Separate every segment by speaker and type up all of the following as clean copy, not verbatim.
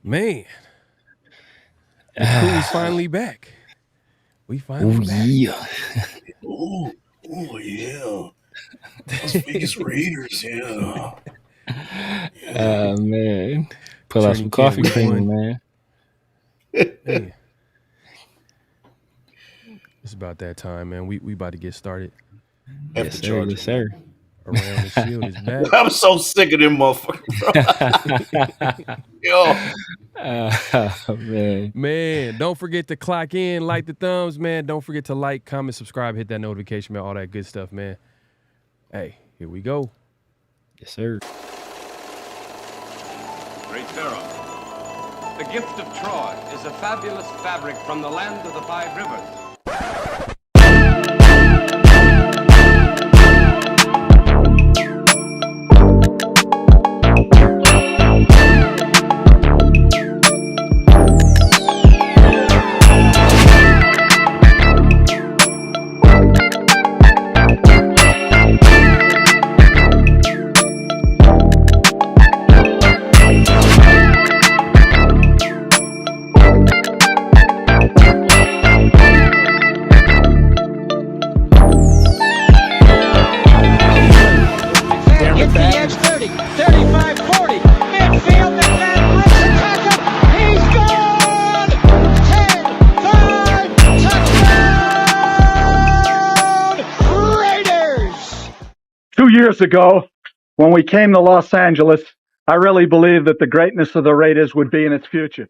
Speaker 1: Man, the crew's finally back. We finally back.
Speaker 2: Yeah.
Speaker 3: Oh yeah. Las Vegas Raiders, yeah.
Speaker 2: Man. Pull out some coffee cream, man.
Speaker 1: Hey. It's about that time, man. We about to get started.
Speaker 2: Yes, sir. Yes, sir.
Speaker 1: Around the Shield is back.
Speaker 3: I'm so sick of them motherfuckers, bro.
Speaker 2: Yo.
Speaker 1: Man, don't forget to clock in, like the thumbs, man. Don't forget to like, comment, subscribe, hit that notification bell, all that good stuff, man. Hey, here we go.
Speaker 2: Yes, sir.
Speaker 4: Great Pharaoh, the gift of Troy is a fabulous fabric from the land of the 5 rivers.
Speaker 5: Years ago, when we came to Los Angeles, I really believed that the greatness of the Raiders would be in its future.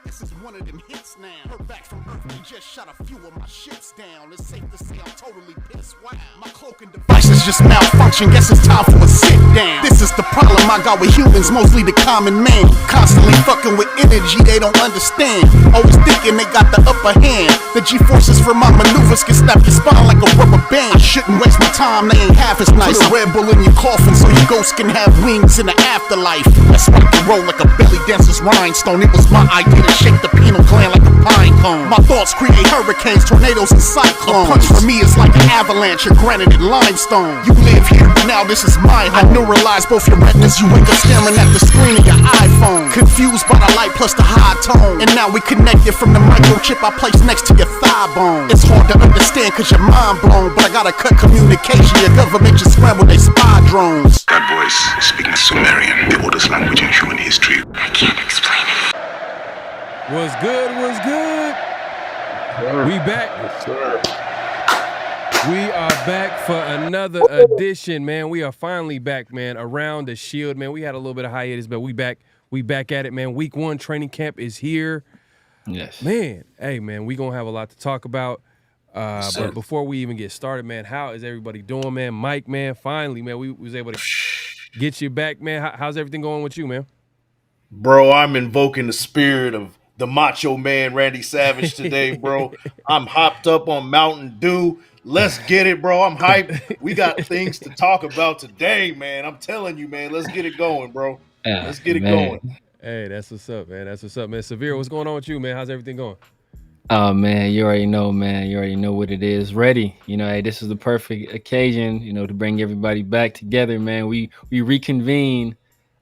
Speaker 6: This is one of them hits now. Heard back from Earth, they just shot a few of my ships down. It's safe to say I'm totally pissed. Wow. My cloaking devices just malfunction. Guess it's time for a sit down. This is the problem I got with humans, mostly the common man. Constantly fucking with energy they don't understand. Always thinking they got the upper hand. The G-forces from my maneuvers can snap your spine like a rubber band. I shouldn't waste my time, they ain't half as nice. Put a Red Bull in your coffin so your ghost can have wings in the afterlife. Let's rock and roll like a belly dancer's rhinestone. It was my idea to shake the pineal gland like a pine cone. My thoughts create hurricanes, tornadoes, and cyclones. A punch for me is like an avalanche of granite and limestone. You live here, now this is my home. I neuralize both your retinas, you wake up staring at the screen of your iPhone. Confused by the light plus the high tone. And now we connected from the microchip I placed next to your thigh bone. It's hard to understand cause you're mind blown, but I gotta cut communication. Your government just scrambled they spy drones.
Speaker 7: That voice speaking Sumerian, the oldest language in human history. I can't explain it.
Speaker 1: Was good. We back.
Speaker 3: Yes, sir.
Speaker 1: We are back for another edition, man. We are finally back, man. Around the Shield, man. We had a little bit of hiatus, but we back. We back at it, man. Week 1 training camp is here.
Speaker 2: Yes.
Speaker 1: Man, hey, man, we going to have a lot to talk about. But before we even get started, man, how is everybody doing, man? Mike, man, finally, man, we was able to get you back, man. How's everything going with you, man?
Speaker 3: Bro, I'm invoking the spirit of the Macho Man Randy Savage today, bro. I'm hopped up on Mountain Dew. Let's get it, bro. I'm hyped. We got things to talk about today, man. I'm telling you, man. Let's get it going, bro. Let's get it going.
Speaker 1: Hey, that's what's up, man. That's what's up, man. Severe, what's going on with you, man? How's everything going?
Speaker 2: Oh man, you already know, man. You already know what it is. Ready. Hey, this is the perfect occasion, to bring everybody back together, man. We reconvene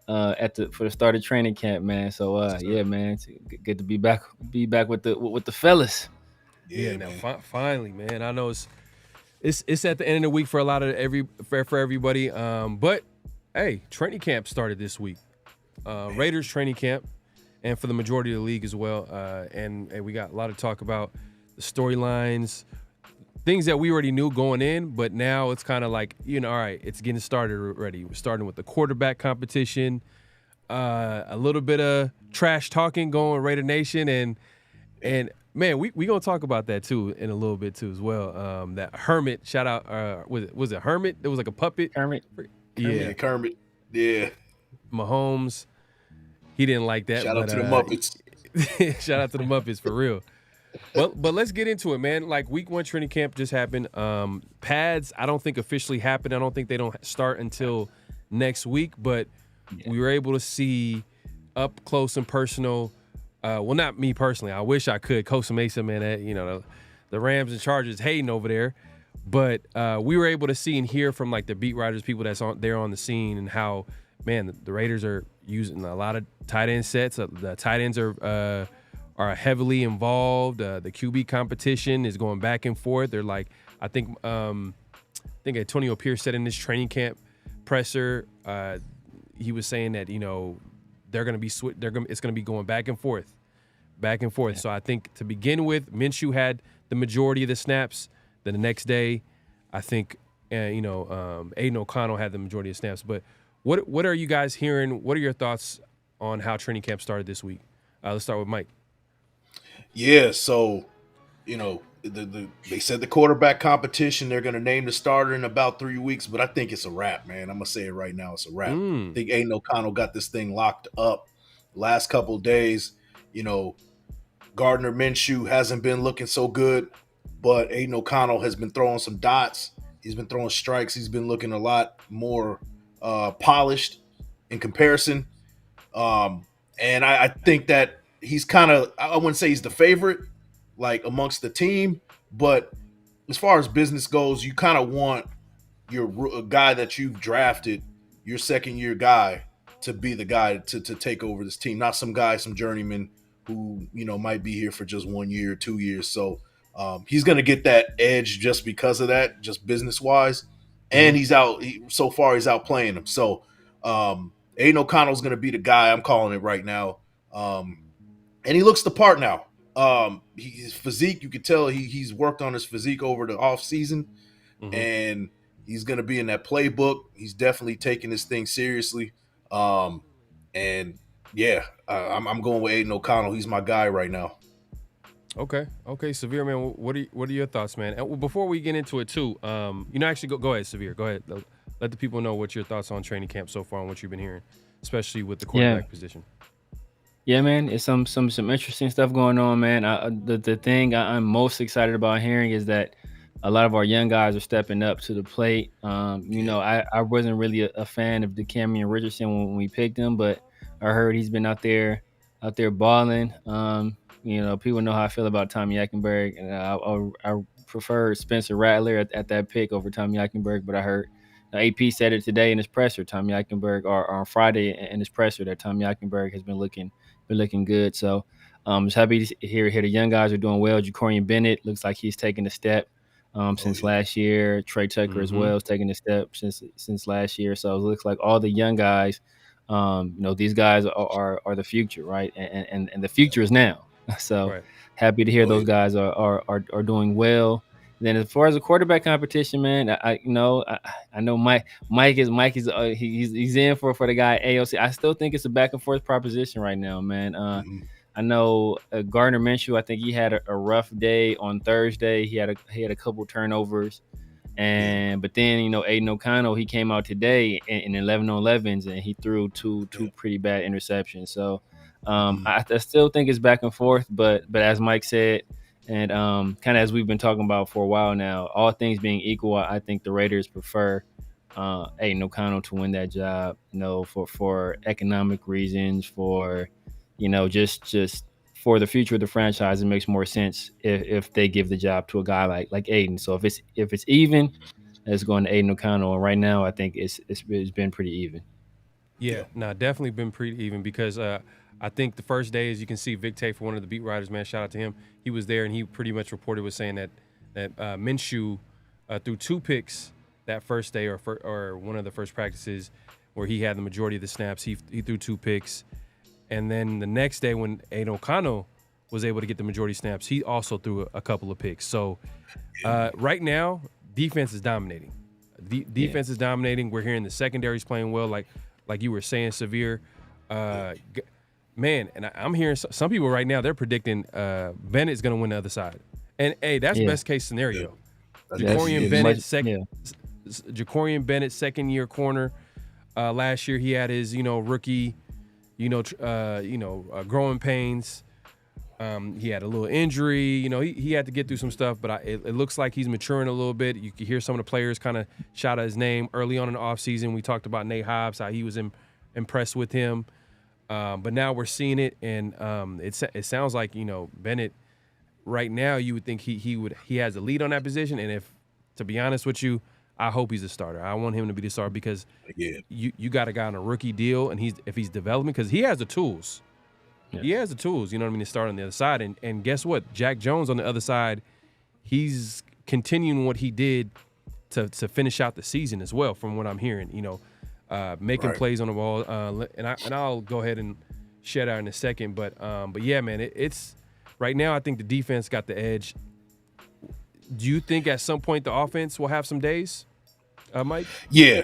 Speaker 2: for the start of training camp, man. So yeah, man, it's good to be back with the fellas.
Speaker 1: Yeah, now finally, man. I know it's at the end of the week for a lot of everybody. But hey, training camp started this week. Raiders training camp, and for the majority of the league as well. And we got a lot of talk about the storylines, things that we already knew going in, but now it's kind of like, all right, it's getting started already. We're starting with the quarterback competition, a little bit of trash talking going with Raider Nation, and man, we gonna talk about that too in a little bit too as well. That Hermit, shout out, was it Hermit? It was like a puppet.
Speaker 2: Kermit.
Speaker 1: Yeah,
Speaker 3: Kermit. Yeah.
Speaker 1: Mahomes. He didn't like that.
Speaker 3: Shout out to the Muppets.
Speaker 1: Shout out to the Muppets for real. But let's get into it, man. Like week 1 training camp just happened. Pads, I don't think officially happened. I don't think they don't start until next week. But we were able to see up close and personal. Well, not me personally. I wish I could. Costa Mesa, man. The Rams and Chargers hating over there. But we were able to see and hear from like the beat writers, people that's on the scene, and how, man, the Raiders are using a lot of tight end sets. The tight ends are heavily involved. The QB competition is going back and forth. They're like, I think Antonio Pierce said in this training camp presser, he was saying that they're going to be it's going to be going back and forth. Yeah. So I think to begin with, Minshew had the majority of the snaps. Then the next day, I think Aiden O'Connell had the majority of snaps. But what are you guys hearing? What are your thoughts on how training camp started this week? Let's start with Mike.
Speaker 3: Yeah, so they said the quarterback competition, they're gonna name the starter in about 3 weeks, but I think it's a wrap, man. I'm gonna say it right now, it's a wrap. I think Aiden O'Connell got this thing locked up. Last couple of days, Gardner Minshew hasn't been looking so good, but Aiden O'Connell has been throwing some dots. He's been throwing strikes. He's been looking a lot more polished in comparison. And I think that he's kind of, I wouldn't say he's the favorite, like amongst the team, but as far as business goes, you kind of want a guy that you've drafted, your second year guy, to be the guy to take over this team, not some journeyman who, might be here for just 1 year, 2 years. So he's going to get that edge just because of that, just business wise. And he's out playing him. So Aiden O'Connell's going to be the guy. I'm calling it right now. And he looks the part now. His physique, you could tell he's worked on his physique over the off season, and he's going to be in that playbook. He's definitely taking this thing seriously. And yeah, I'm going with Aiden O'Connell. He's my guy right now.
Speaker 1: Okay, Severe, man. What are your thoughts, man? And before we get into it too, actually go ahead, Severe. Go ahead. Let the people know what your thoughts on training camp so far and what you've been hearing, especially with the quarterback position.
Speaker 2: Yeah, man, it's some interesting stuff going on, man. The thing I'm most excited about hearing is that a lot of our young guys are stepping up to the plate. I wasn't really a fan of DeCamerion Richardson when we picked him, but I heard he's been out there balling. people know how I feel about Tommy Eichenberg, and I prefer Spencer Rattler at that pick over Tommy Eichenberg. But I heard AP said it today in his presser, Tommy Eichenberg, or on Friday in his presser, that Tommy Eichenberg has been looking good. So just happy to hear the young guys are doing well. Jacorian Bennett looks like he's taking a step since last year. Trey Tucker as well is taking a step since last year. So it looks like all the young guys, these guys are the future, right? And the future is now. So happy to hear those guys are doing well. Then as far as the quarterback competition, man, I know Mike is he's in for the guy AOC. I still think it's a back and forth proposition right now, man. I know Gardner Minshew. I think he had a rough day on Thursday. He had a couple turnovers, but then Aiden O'Connell, he came out today in 11 on 11s and he threw two pretty bad interceptions. So I still think it's back and forth, but as Mike said, and kind of as we've been talking about for a while now, all things being equal, I think the Raiders prefer Aiden O'Connell to win that job. For economic reasons, for just for the future of the franchise, it makes more sense if they give the job to a guy like Aiden. So if it's even, it's going to Aiden O'Connell. And right now, I think it's been pretty even.
Speaker 1: Yeah, no, definitely been pretty even because I think the first day, as you can see, Vic Tate, for one of the beat writers, man, shout out to him. He was there, and he pretty much reported was saying that Minshew threw 2 picks that first day or one of the first practices where he had the majority of the snaps. He threw 2 picks. And then the next day when Aiden O'Connell was able to get the majority snaps, he also threw a couple of picks. So right now, defense is dominating. Defense is dominating. We're hearing the secondary's playing well, like you were saying, Severe. Man, and I'm hearing some people right now, they're predicting Bennett's going to win the other side. And, hey, that's best case scenario. Jacorian Bennett, second-year corner. Last year he had his, rookie, growing pains. He had a little injury. He had to get through some stuff, but it looks like he's maturing a little bit. You can hear some of the players kind of shout out his name early on in the offseason. We talked about Nate Hobbs, how he was impressed with him. But now we're seeing it, and it sounds like Bennett. Right now, you would think he has the lead on that position, and if, to be honest with you, I hope he's a starter. I want him to be the starter because you got a guy on a rookie deal, and if he's developing, because he has the tools. Yeah. He has the tools, to start on the other side. And guess what? Jack Jones on the other side, he's continuing what he did to finish out the season as well, from what I'm hearing. Making plays on the ball, and I'll go ahead and share that in a second. But yeah, man, it's right now. I think the defense got the edge. Do you think at some point the offense will have some days, Mike?
Speaker 3: Yeah,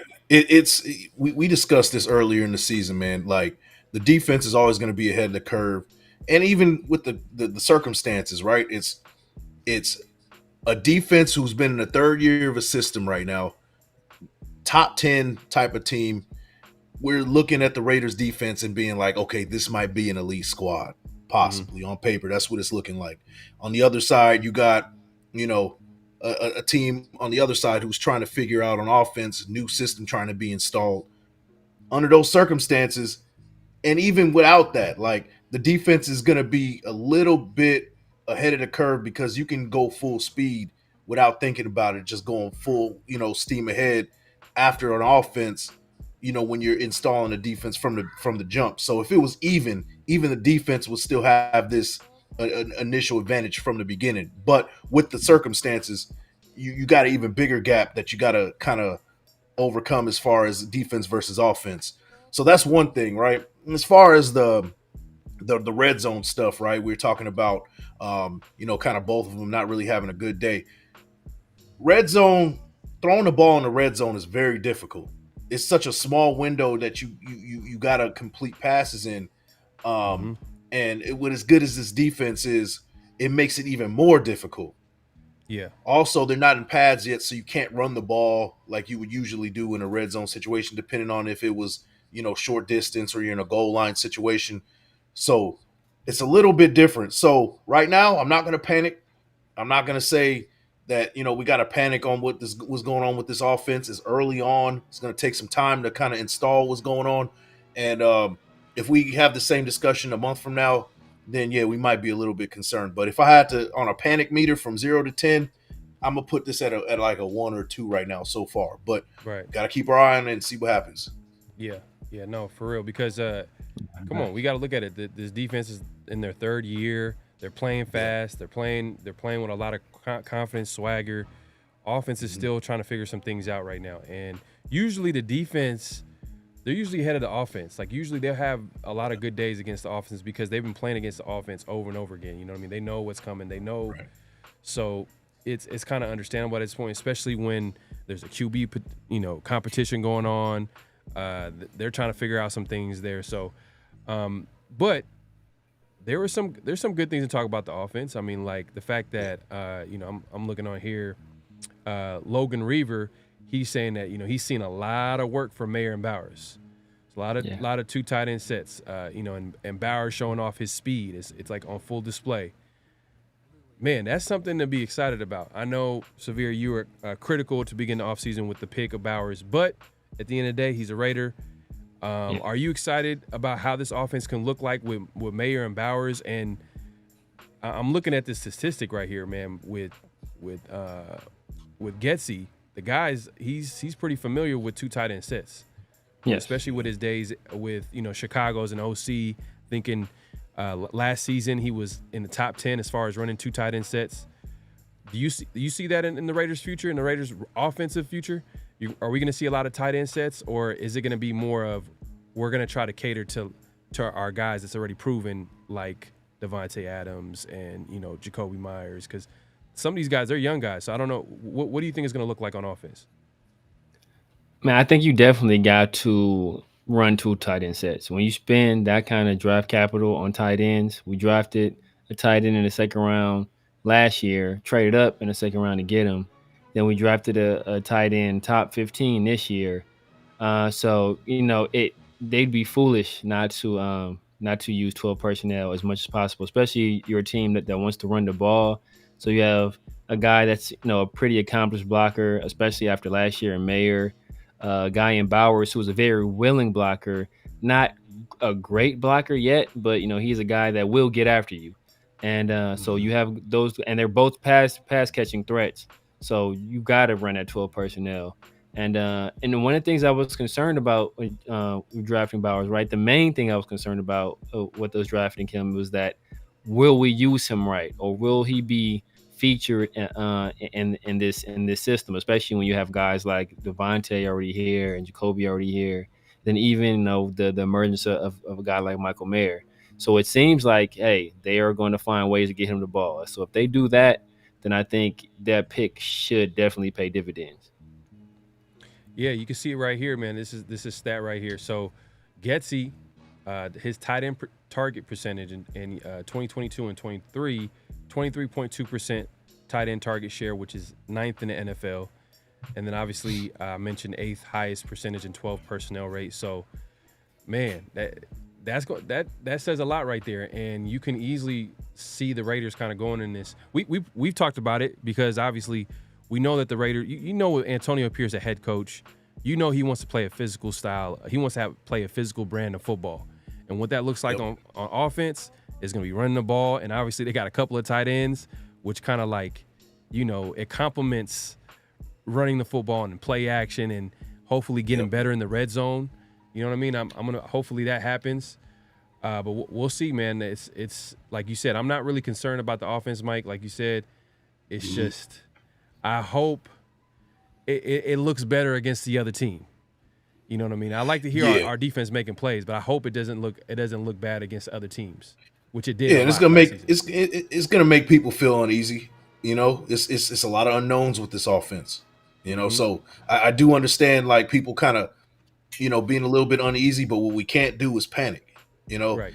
Speaker 3: we discussed this earlier in the season, man. Like the defense is always going to be ahead of the curve, and even with the circumstances, right? It's a defense who's been in the third year of a system right now. Top 10 type of team. We're looking at the Raiders defense and being like, okay, this might be an elite squad, possibly on paper. That's what it's looking like. On the other side, you got, a team on the other side who's trying to figure out on offense, new system trying to be installed. Under those circumstances, and even without that, like the defense is going to be a little bit ahead of the curve because you can go full speed without thinking about it, just going full, steam ahead after an offense, when you're installing a defense from the jump. So if it was even the defense would still have this initial advantage from the beginning. But with the circumstances, you got an even bigger gap that you got to kind of overcome as far as defense versus offense. So that's one thing, right? And as far as the red zone stuff, right? We were talking about, kind of both of them not really having a good day. Red zone, throwing the ball in the red zone is very difficult. It's such a small window that you got to complete passes in. And what as good as this defense is, it makes it even more difficult.
Speaker 1: Yeah.
Speaker 3: Also, they're not in pads yet, so you can't run the ball like you would usually do in a red zone situation, depending on if it was, short distance or you're in a goal line situation. So it's a little bit different. So right now, I'm not going to panic. I'm not going to say that, we got to panic on what was going on with this offense. It's early on. It's going to take some time to kind of install what's going on. And if we have the same discussion a month from now, then yeah, we might be a little bit concerned. But if I had to on a panic meter from 0 to 10, I'm gonna put this at like a 1 or 2 right now so far. But
Speaker 1: Right.
Speaker 3: gotta keep our eye on it and see what happens.
Speaker 1: Yeah. Yeah. No, for real. Because come on, we got to look at it. This defense is in their third year. They're playing fast. They're playing with a lot of confidence, swagger. Offense is still trying to figure some things out right now. And usually the defense, they're usually ahead of the offense. Like usually they'll have a lot of good days against the offense because they've been playing against the offense over and over again. You know what I mean? They know what's coming. They know.
Speaker 3: Right.
Speaker 1: So it's kind of understandable at this point, especially when there's a QB, competition going on. They're trying to figure out some things there. So, but there's some good things to talk about the offense. I mean, like the fact that I'm looking on here, Logan Reaver, he's saying that he's seen a lot of work from Mayer and Bowers. It's a lot of 2 tight end sets. And Bowers showing off his speed. It's like on full display. Man, that's something to be excited about. I know, Severe, you were critical to begin the offseason with the pick of Bowers, but at the end of the day, he's a Raider. Are you excited about how this offense can look like with Mayer and Bowers? And I'm looking at this statistic right here, man, with Getsy. The guys, he's pretty familiar with 2 tight end sets.
Speaker 2: Yes.
Speaker 1: Especially with his days with, Chicago as an OC, thinking last season he was in the top 10 as far as running 2 tight end sets. Do you see that in the Raiders' future, in the Raiders' offensive future? Are we going to see a lot of tight end sets, or is it going to be more of we're going to try to cater to our guys that's already proven, like Devontae Adams and Jacoby Myers? Because some of these guys, they're young guys, so I don't know. What do you think is going to look like on offense?
Speaker 2: Man, I think you definitely got to run 2 tight end sets. When you spend that kind of draft capital on tight ends, we drafted a tight end in the second round last year, traded up in the second round to get him. Then we drafted a tight end top 15 this year. So they'd be foolish not to use 12 personnel as much as possible, especially your team that wants to run the ball. So you have a guy that's a pretty accomplished blocker, especially after last year in Mayer. A guy in Bowers who was a very willing blocker, not a great blocker yet, but he's a guy that will get after you. And so you have those, and they're both pass catching threats. So you got to run that 12 personnel. And one of the things I was concerned about with drafting Bowers, right? The main thing I was concerned about with those drafting him was that will we use him right, or will he be featured in this system, especially when you have guys like Devontae already here and Jacoby already here, then even the emergence of a guy like Michael Mayer. So it seems like, hey, they are going to find ways to get him the ball. So if they do that, then I think that pick should definitely pay dividends.
Speaker 1: Yeah, you can see it right here, man. This is stat right here. So Getsy, his tight end target percentage in 2022 and 23, 23.2% tight end target share, which is 9th in the NFL. And then obviously I mentioned 8th highest percentage in 12 personnel rate. So, man, that says a lot right there. And you can easily see the Raiders kind of going in this. We've talked about it because obviously we know that the Raiders, with Antonio Pierce, a head coach, he wants to play a physical style. He wants to play a physical brand of football. And what that looks like on offense is going to be running the ball. And obviously they got a couple of tight ends, which kind of like, it complements running the football and play action and hopefully getting better in the red zone. You know what I mean? I'm going to, hopefully that happens. But we'll see, man. It's like you said, I'm not really concerned about the offense, Mike. Like you said, it's just, I hope it looks better against the other team. You know what I mean? I like to hear our defense making plays, but I hope it doesn't look bad against other teams, which it did.
Speaker 3: Yeah, and it's gonna make people feel uneasy. It's a lot of unknowns with this offense. So I do understand like people kind of being a little bit uneasy, but what we can't do is panic.
Speaker 1: Right.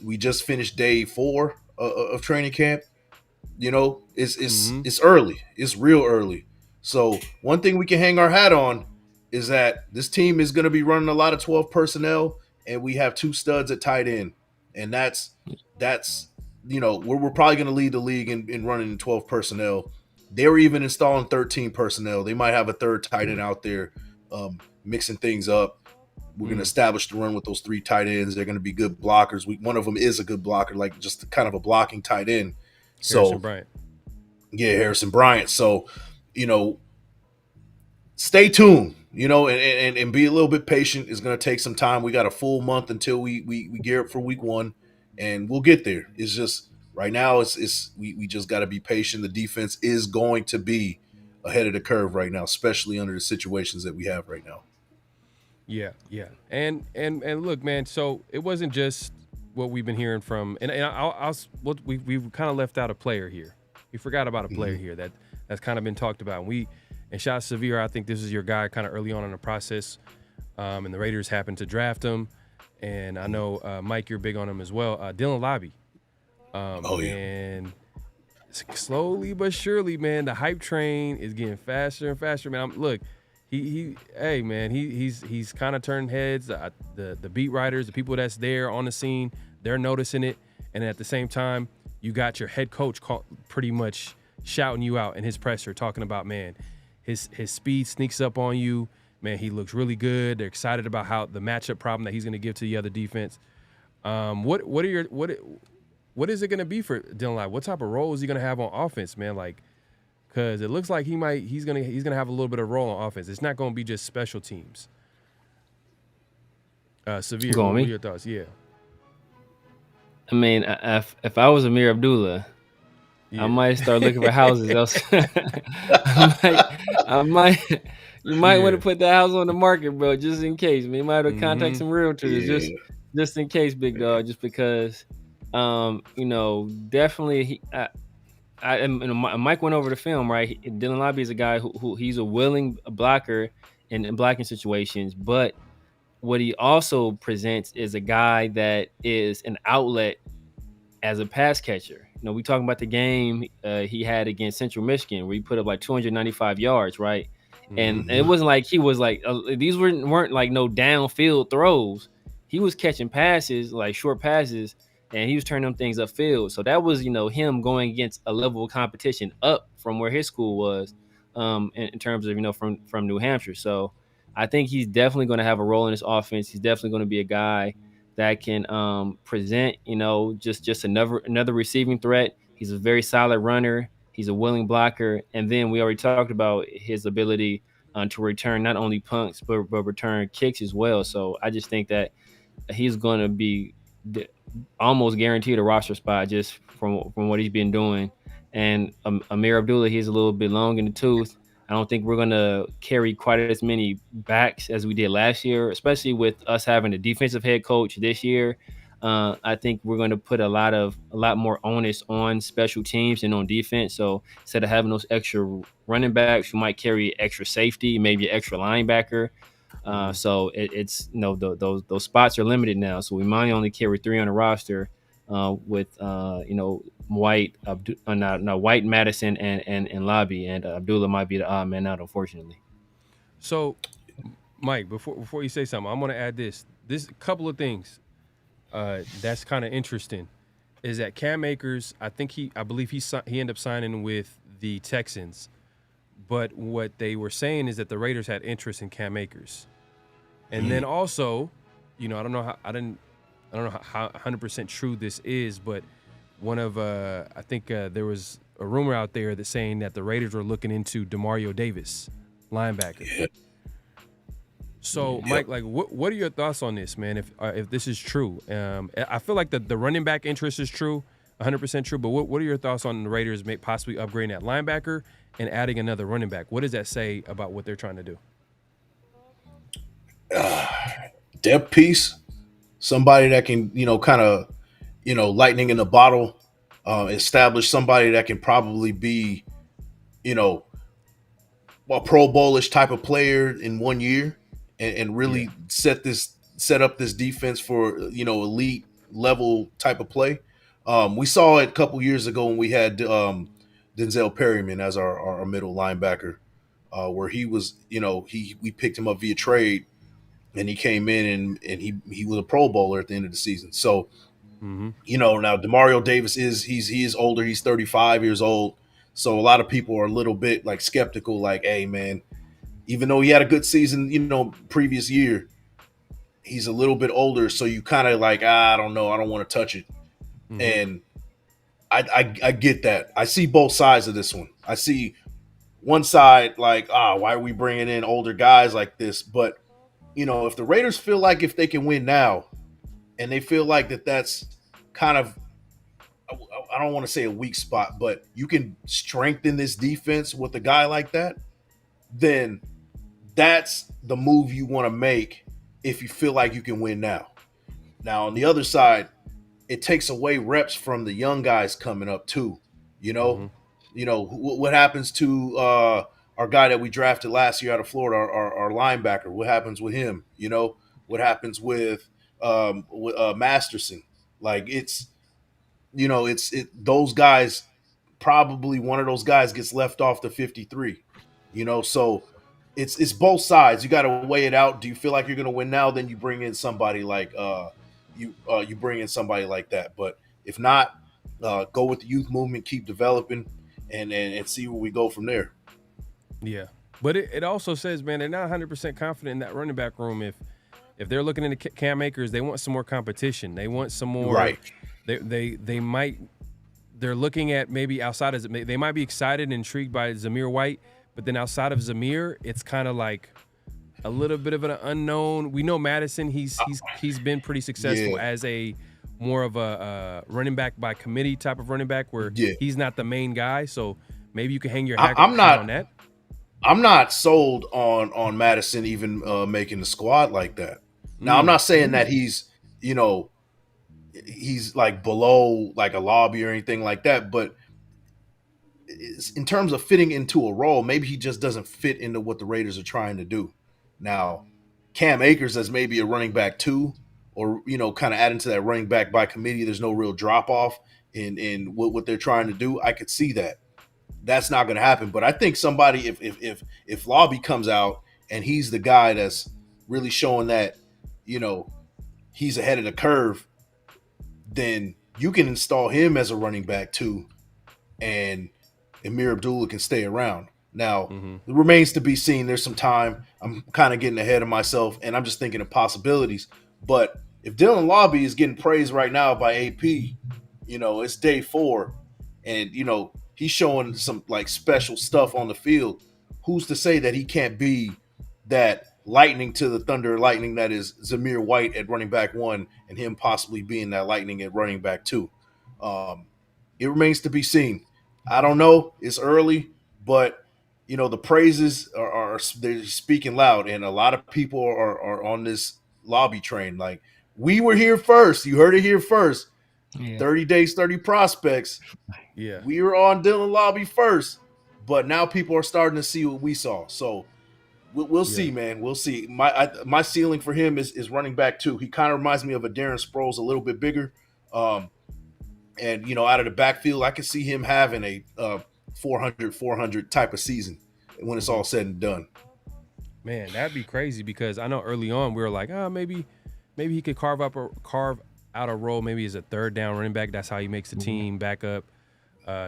Speaker 3: We just finished day 4 of training camp. It's early. It's real early. So one thing we can hang our hat on is that this team is going to be running a lot of 12 personnel, and we have 2 studs at tight end, and that's we're probably going to lead the league in running 12 personnel. They're even installing 13 personnel. They might have a third tight end out there mixing things up. We're going to establish the run with those 3 tight ends. They're going to be good blockers. One of them is a good blocker, like just kind of a blocking tight end.
Speaker 1: Harrison Bryant.
Speaker 3: Yeah, Harrison Bryant. So, stay tuned, and be a little bit patient. It's going to take some time. We got a full month until we gear up for week 1, and we'll get there. It's just right now, we just got to be patient. The defense is going to be ahead of the curve right now, especially under the situations that we have right now.
Speaker 1: Yeah. And look, man, so it wasn't just what we've been hearing from, and we kind of left out a player here. We forgot about a player here that's kind of been talked about. And shout out to Severe, I think this is your guy kind of early on in the process, and the Raiders happened to draft him. And I know, Mike, you're big on him as well. Dylan Laube. And slowly but surely, man, the hype train is getting faster and faster, man. He's kind of turned heads. The beat writers, the people that's there on the scene, they're noticing it. And at the same time, you got your head coach pretty much shouting you out in his presser, talking about, man, his speed sneaks up on you. Man, he looks really good. They're excited about how the matchup problem that he's going to give to the other defense. What is it going to be for Dylan Laube? What type of role is he going to have on offense, man? Like, because it looks like he's gonna have a little bit of role on offense. It's not going to be just special teams. Severe, what are your thoughts? Yeah.
Speaker 2: I mean, if I was Amir Abdullah, I might start looking for houses else. You might want to put the house on the market, bro, just in case. Man, you might have to contact some realtors just in case, big dog, just because, definitely Mike went over the film, right? Dylan Laube is a guy who he's a willing blocker in blocking situations, but what he also presents is a guy that is an outlet as a pass catcher. We talking about the game he had against Central Michigan where he put up like 295 yards, right? And it wasn't like he was like these weren't like no downfield throws. He was catching passes, like short passes, and he was turning them things upfield. So that was, him going against a level of competition up from where his school was, in terms of, from New Hampshire. So I think he's definitely going to have a role in this offense. He's definitely going to be a guy that can present, just another receiving threat. He's a very solid runner. He's a willing blocker. And then we already talked about his ability to return not only punts, but return kicks as well. So I just think that he's going to be almost guaranteed a roster spot just from what he's been doing. And Amir Abdullah, he's a little bit long in the tooth. I don't think we're going to carry quite as many backs as we did last year, especially with us having a defensive head coach this year. I think we're going to put a lot more onus on special teams and on defense. So instead of having those extra running backs, we might carry extra safety, maybe an extra linebacker. So it's those spots are limited now. So we might only carry 3 on the roster with White, White, Madison, and Laube, and Abdullah might be the odd man out, unfortunately.
Speaker 1: So, Mike, before you say something, I'm going to add this couple of things that's kind of interesting. Is that Cam Akers? I believe he ended up signing with the Texans, but what they were saying is that the Raiders had interest in Cam Akers, and then also, I don't know how 100% true this is, but one of I think there was a rumor out there that's saying that the Raiders were looking into Demario Davis, linebacker. Yeah. So, Mike, like, what are your thoughts on this, man? If this is true, I feel like the running back interest is true, 100% true. But what are your thoughts on the Raiders possibly upgrading that linebacker and adding another running back? What does that say about what they're trying to do?
Speaker 3: Depth piece, somebody that can, kind of, lightning in the bottle, establish somebody that can probably be, a Pro Bowl-ish type of player in 1 year. And really set up this defense for, elite level type of play. We saw it a couple years ago when we had Denzel Perryman as our middle linebacker, where he was, we picked him up via trade, and he came in and he was a Pro Bowler at the end of the season. So, now Demario Davis he is older. He's 35 years old. So a lot of people are a little bit like skeptical, like, hey man, even though he had a good season, previous year, he's a little bit older, so you kind of like, I don't know, I don't want to touch it. And I get that. I see both sides of this one. I see one side like, why are we bringing in older guys like this? But if the Raiders feel like if they can win now, and they feel like that's kind of, I don't want to say a weak spot, but you can strengthen this defense with a guy like that, then that's the move you want to make if you feel like you can win now. Now, on the other side, it takes away reps from the young guys coming up too. What happens to our guy that we drafted last year out of Florida, our linebacker? What happens with him? What happens with Masterson? Like it's those guys. Probably one of those guys gets left off the 53. So it's both sides. You got to weigh it out. Do you feel like you're going to win now? Then you bring in somebody like you bring in somebody like that. But if not, go with the youth movement, keep developing, and see where we go from there.
Speaker 1: Yeah, but it also says, man, they're not 100% confident in that running back room. If they're looking into Cam Akers, they want some more competition. They want some more.
Speaker 3: Right.
Speaker 1: They might. They're looking at maybe outside of they might be excited and intrigued by Zamir White, but then outside of Zamir, it's kind of like a little bit of an unknown. We know Madison; he's been pretty successful as a more of a running back by committee type of running back, where he's not the main guy. So maybe you can hang your hat on that.
Speaker 3: I'm not sold on Madison even making the squad like that. Now, I'm not saying that he's like below like a Laube or anything like that, but in terms of fitting into a role, maybe he just doesn't fit into what the Raiders are trying to do. Now, Cam Akers as maybe a running back too, or kind of adding to that running back by committee. There's no real drop off in what they're trying to do. I could see that. That's not going to happen. But I think somebody, if Laube comes out and he's the guy that's really showing that he's ahead of the curve, then you can install him as a running back too, and Amir Abdullah can stay around. Now, it remains to be seen. There's some time. I'm kind of getting ahead of myself, and I'm just thinking of possibilities. But if Dylan Laube is getting praised right now by AP, it's day 4, and, he's showing some, like, special stuff on the field, who's to say that he can't be that lightning to the thunder lightning that is Zamir White at running back 1 and him possibly being that lightning at running back 2. It remains to be seen. I don't know. It's early, but the praises are they're speaking loud, and a lot of people are on this Laube train. Like, we were here first. You heard it here first. 30 days, 30 prospects.
Speaker 1: Yeah.
Speaker 3: We were on Dylan Laube first, but now people are starting to see what we saw. So we'll see, man. We'll see. My ceiling for him is running back 2. He kind of reminds me of a Darren Sproles, a little bit bigger. And out of the backfield, I could see him having a 400 type of season when it's all said and done.
Speaker 1: Man, that'd be crazy, because I know early on we were like, maybe he could carve out a role, maybe as a third down running back. That's how he makes the team, backup,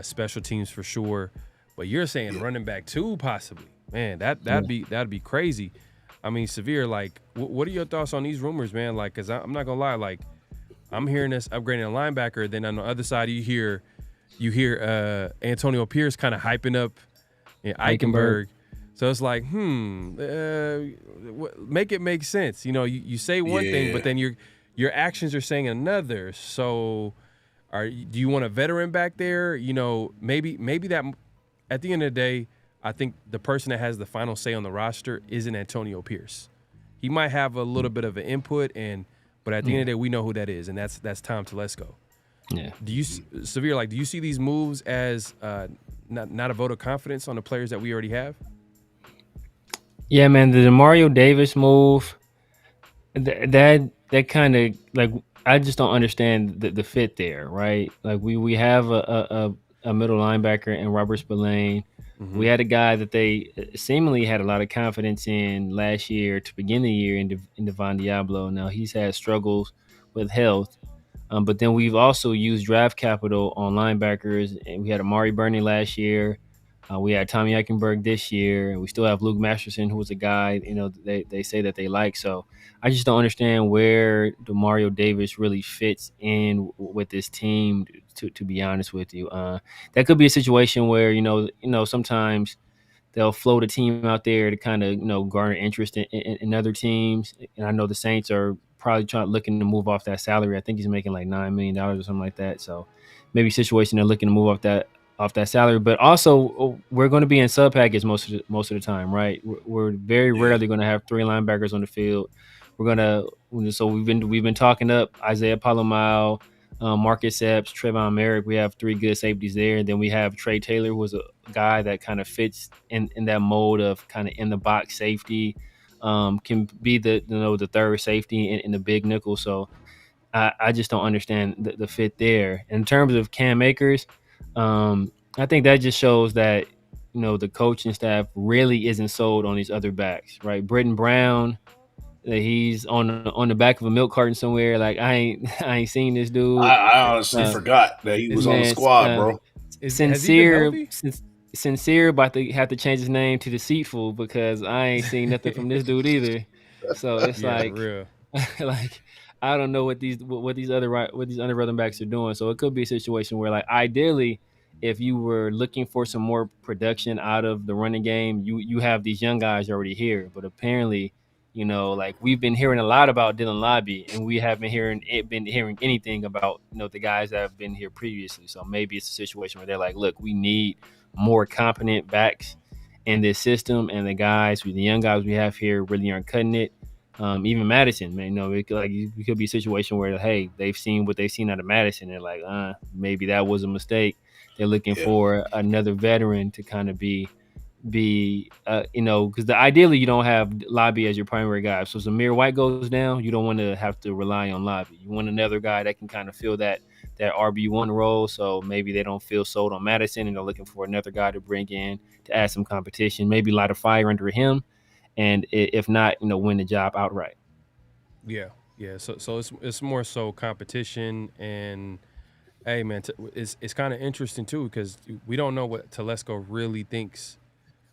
Speaker 1: special teams for sure. But you're saying running back 2 possibly. Man, that'd be crazy. I mean, Severe, like, what are your thoughts on these rumors, man? Like, because I'm not gonna lie, like, I'm hearing this upgrading a linebacker. Then on the other side, you hear Antonio Pierce kind of hyping up Eichenberg. So it's like, make it make sense. You say one thing, but then your actions are saying another. So, do you want a veteran back there? Maybe that at the end of the day, I think the person that has the final say on the roster isn't Antonio Pierce. He might have a little bit of an input, but at the end of the day, we know who that is, and that's Tom Telesco.
Speaker 2: Yeah.
Speaker 1: Do you see these moves as not a vote of confidence on the players that we already have?
Speaker 2: Yeah, man, the Mario Davis move, that kind of, like, I just don't understand the fit there, right? Like, we have a middle linebacker in Robert Spillane. We had a guy that they seemingly had a lot of confidence in last year to begin the year in Devon Diablo. Now, he's had struggles with health, but then we've also used draft capital on linebackers, and we had Amari Burney last year. We had Tommy Eichenberg this year, and we still have Luke Masterson, who was a guy, they say that they like. So I just don't understand where Demario Davis really fits in with this team. To be honest with you, that could be a situation where sometimes they'll float a team out there to kind of garner interest in other teams. And I know the Saints are probably looking to move off that salary. I think he's making like $9 million or something like that. So maybe a situation they're looking to move off that salary. But also we're going to be in sub package most of the time, right? We're very rarely going to have 3 linebackers on the field. So we've been talking up Isaiah Palomau, Marcus Epps, Trayvon Merrick. We have 3 good safeties there. And then we have Trey Taylor, who was a guy that kind of fits in that mode of kind of in the box safety, can be the third safety in the big nickel. So I just don't understand the fit there. In terms of Cam Akers, I think that just shows that the coaching staff really isn't sold on these other backs, right? Britton Brown, that he's on the back of a milk carton somewhere. Like I ain't seen this dude.
Speaker 3: I honestly forgot that he was on the squad, bro.
Speaker 2: Sincere about to have to change his name to Deceitful because I ain't seen nothing from this dude either. So it's
Speaker 1: real.
Speaker 2: like I don't know what these other running backs are doing. So it could be a situation where, like, ideally, if you were looking for some more production out of the running game, you have these young guys already here. But apparently, like we've been hearing a lot about Dylan Laube, and we haven't been hearing anything about the guys that have been here previously. So maybe it's a situation where they're like, look, we need more competent backs in this system, and the young guys we have here really aren't cutting it. Even Madison, man, it could be a situation where, hey, they've seen what they've seen out of Madison. They're like, maybe that was a mistake. They're looking for another veteran to kind of be because ideally you don't have Laube as your primary guy. So Zamir White goes down, you don't want to have to rely on Laube. You want another guy that can kind of fill that RB1 role. So maybe they don't feel sold on Madison, and they're looking for another guy to bring in to add some competition, maybe light a fire under him. And if not, win the job outright.
Speaker 1: Yeah. So it's more so competition, and hey, man, it's kind of interesting too because we don't know what Telesco really thinks.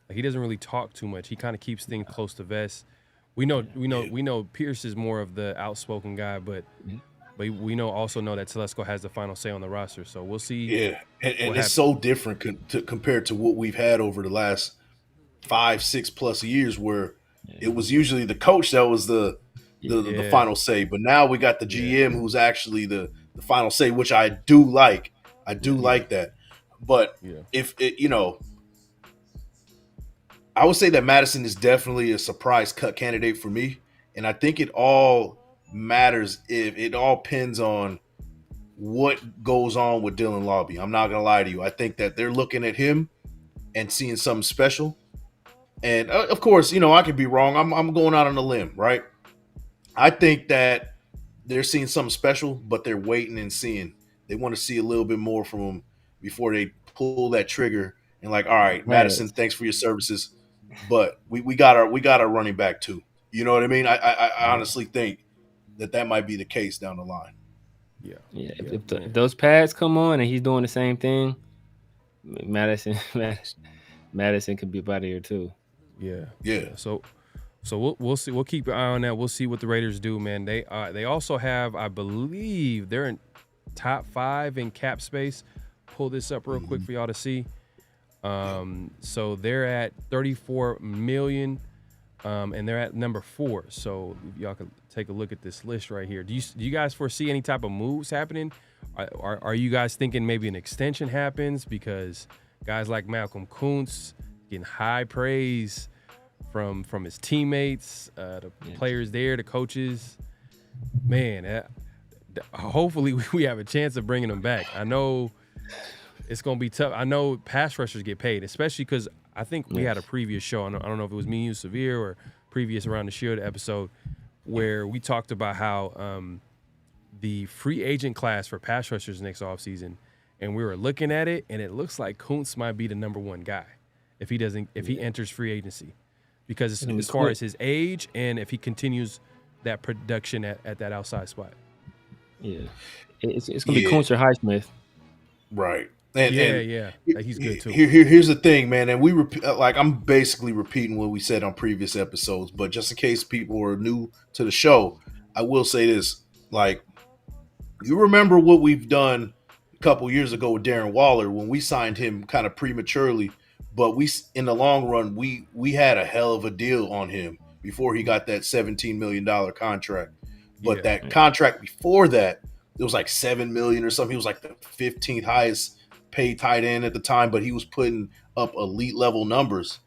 Speaker 1: Like, he doesn't really talk too much. He kind of keeps things close to vest. We know Pierce is more of the outspoken guy, but we also know that Telesco has the final say on the roster. So we'll see.
Speaker 3: Yeah, and it's so different compared to what we've had over the last 5-6 plus years, where it was usually the coach that was the final say, but now we got the GM who's actually the final say, which I do like. I do like that. But if it, I would say that Madison is definitely a surprise cut candidate for me, and I think it all matters if it all depends on what goes on with Dylan Laube. I'm not gonna lie to you. I think that they're looking at him and seeing something special. And of course, I could be wrong. I'm going out on a limb, right? I think that they're seeing something special, but they're waiting and seeing. They want to see a little bit more from him before they pull that trigger and like, all right, Madison, thanks for your services, but we got our running back too. You know what I mean? I honestly think that might be the case down the line.
Speaker 2: Yeah. If those pads come on and he's doing the same thing, Madison could be up out of here too.
Speaker 1: Yeah. So we'll see. We'll keep an eye on that. We'll see what the Raiders do, man. They also have, I believe, they're in top 5 in cap space. Pull this up real quick for y'all to see. So they're at $34 million, and they're at number 4. So y'all can take a look at this list right here. Do you guys foresee any type of moves happening? Are you guys thinking maybe an extension happens because guys like Malcolm Koonce getting high praise from his teammates, the players there, the coaches? Man, hopefully we have a chance of bringing him back. I know it's going to be tough. I know pass rushers get paid, especially because I think we had a previous show. I don't know if it was me, you, Severe, or previous Around the Shield episode where we talked about how the free agent class for pass rushers next offseason, and we were looking at it, and it looks like Koonce might be the number 1 guy if he enters free agency, because as far as his age and if he continues that production at that outside spot.
Speaker 2: Yeah, it's gonna be Koonce or Highsmith.
Speaker 3: Right. And
Speaker 1: Like, he's good too.
Speaker 3: Here's the thing, man. And I'm basically repeating what we said on previous episodes, but just in case people are new to the show, I will say this: like, you remember what we've done a couple years ago with Darren Waller when we signed him kind of prematurely, but in the long run we had a hell of a deal on him before he got that $17 million contract. But that contract before that, it was like $7 million or something. He was like the 15th highest paid tight end at the time, but he was putting up elite level numbers.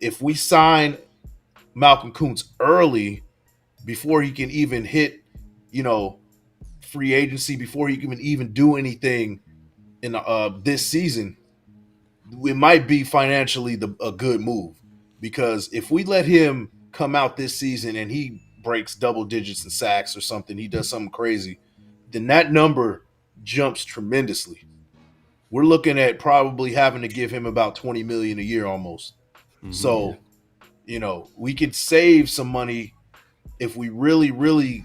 Speaker 3: If we sign Malcolm Koonce early, before he can even hit, free agency, before he can even do anything in this season, it might be financially a good move. Because if we let him come out this season and he breaks double digits in sacks or something, he does something crazy, then that number jumps tremendously. We're looking at probably having to give him about $20 million a year almost. Mm-hmm. So, we could save some money if we really, really,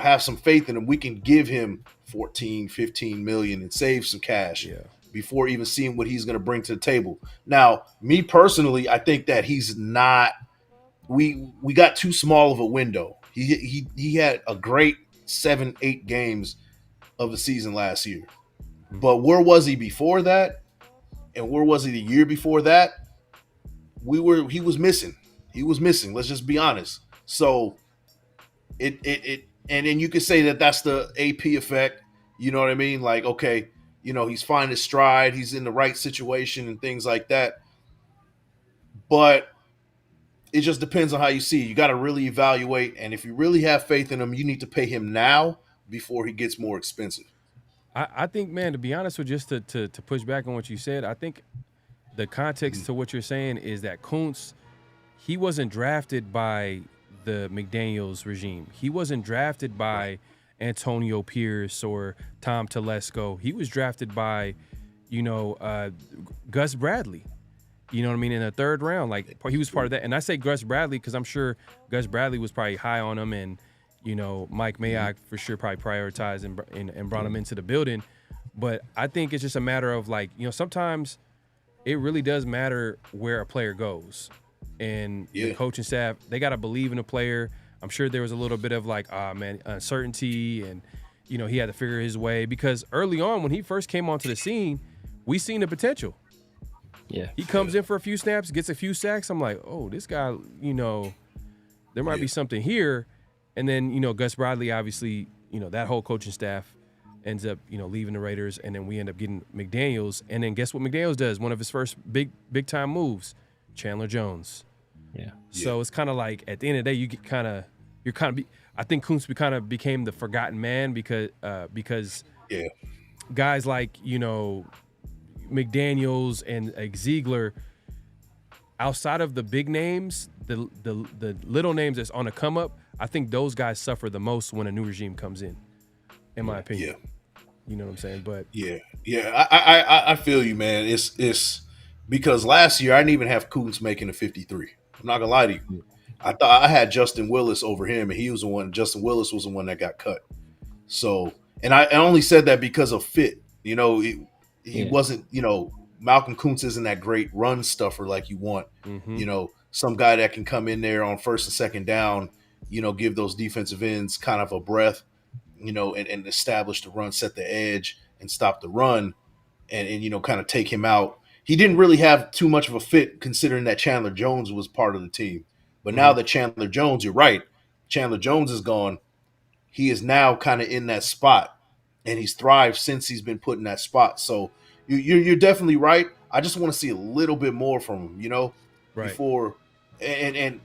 Speaker 3: have some faith in him. We can give him 14, 15 million and save some cash before even seeing what he's going to bring to the table. Now, me personally, I think that he's not. We got too small of a window. He had a great 7-8 games of the season last year. But where was he before that? And where was he the year before that? He was missing. He was missing. Let's just be honest. So and then you could say that that's the AP effect. You know what I mean? Like, okay, he's finding his stride. He's in the right situation and things like that. But it just depends on how you see it. You got to really evaluate. And if you really have faith in him, you need to pay him now before he gets more expensive.
Speaker 1: I think, man, to be honest with you, just to push back on what you said, I think the context to what you're saying is that Koonce, he wasn't drafted by the McDaniels regime. He wasn't drafted by Antonio Pierce or Tom Telesco. He was drafted by, Gus Bradley. You know what I mean? In the third round, like, he was part of that. And I say Gus Bradley because I'm sure Gus Bradley was probably high on him, and Mike Mayock for sure probably prioritized and brought him into the building. But I think it's just a matter of, like, sometimes it really does matter where a player goes. And the coaching staff, they got to believe in a player. I'm sure there was a little bit of, like, uncertainty, and, he had to figure his way. Because early on, when he first came onto the scene, we seen the potential.
Speaker 2: Yeah.
Speaker 1: He comes in for a few snaps, gets a few sacks. I'm like, oh, this guy, there might be something here. And then, Gus Bradley, obviously, that whole coaching staff ends up, leaving the Raiders, and then we end up getting McDaniels. And then guess what McDaniels does? One of his first big time moves, Chandler Jones.
Speaker 2: Yeah.
Speaker 1: So it's kind of like, at the end of the day, I think Koonce kind of became the forgotten man because guys like, McDaniels and Ziegler, outside of the big names, the little names that's on the come up, I think those guys suffer the most when a new regime comes in my opinion. Yeah. You know what I'm saying? But
Speaker 3: I feel you, man. It's because last year I didn't even have Koonce making a 53. I'm not gonna lie to you. I thought I had Justin Willis over him, and Justin Willis was the one that got cut. So, and I only said that because of fit. He wasn't, Malcolm Koonce isn't that great run stuffer like you want. Mm-hmm. Some guy that can come in there on first and second down, give those defensive ends kind of a breath, and establish the run, set the edge, and stop the run, and kind of take him out. He didn't really have too much of a fit considering that Chandler Jones was part of the team. But now that Chandler Jones, you're right, Chandler Jones is gone. He is now kind of in that spot, and he's thrived since he's been put in that spot. So you're definitely right. I just want to see a little bit more from him,
Speaker 1: right.
Speaker 3: Before. And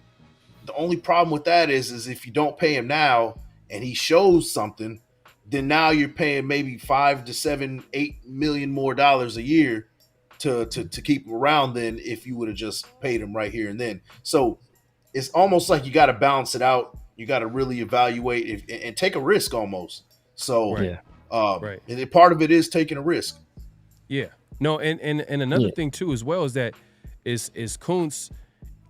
Speaker 3: the only problem with that is if you don't pay him now and he shows something, then now you're paying maybe $5 to $7, $8 million more dollars a year to keep him around than if you would have just paid him right here and then. So it's almost like you got to balance it out. You got to really evaluate and take a risk almost. So,
Speaker 1: right.
Speaker 3: And part of it is taking a risk.
Speaker 1: Yeah. No, and another thing too as well is that is Koonce,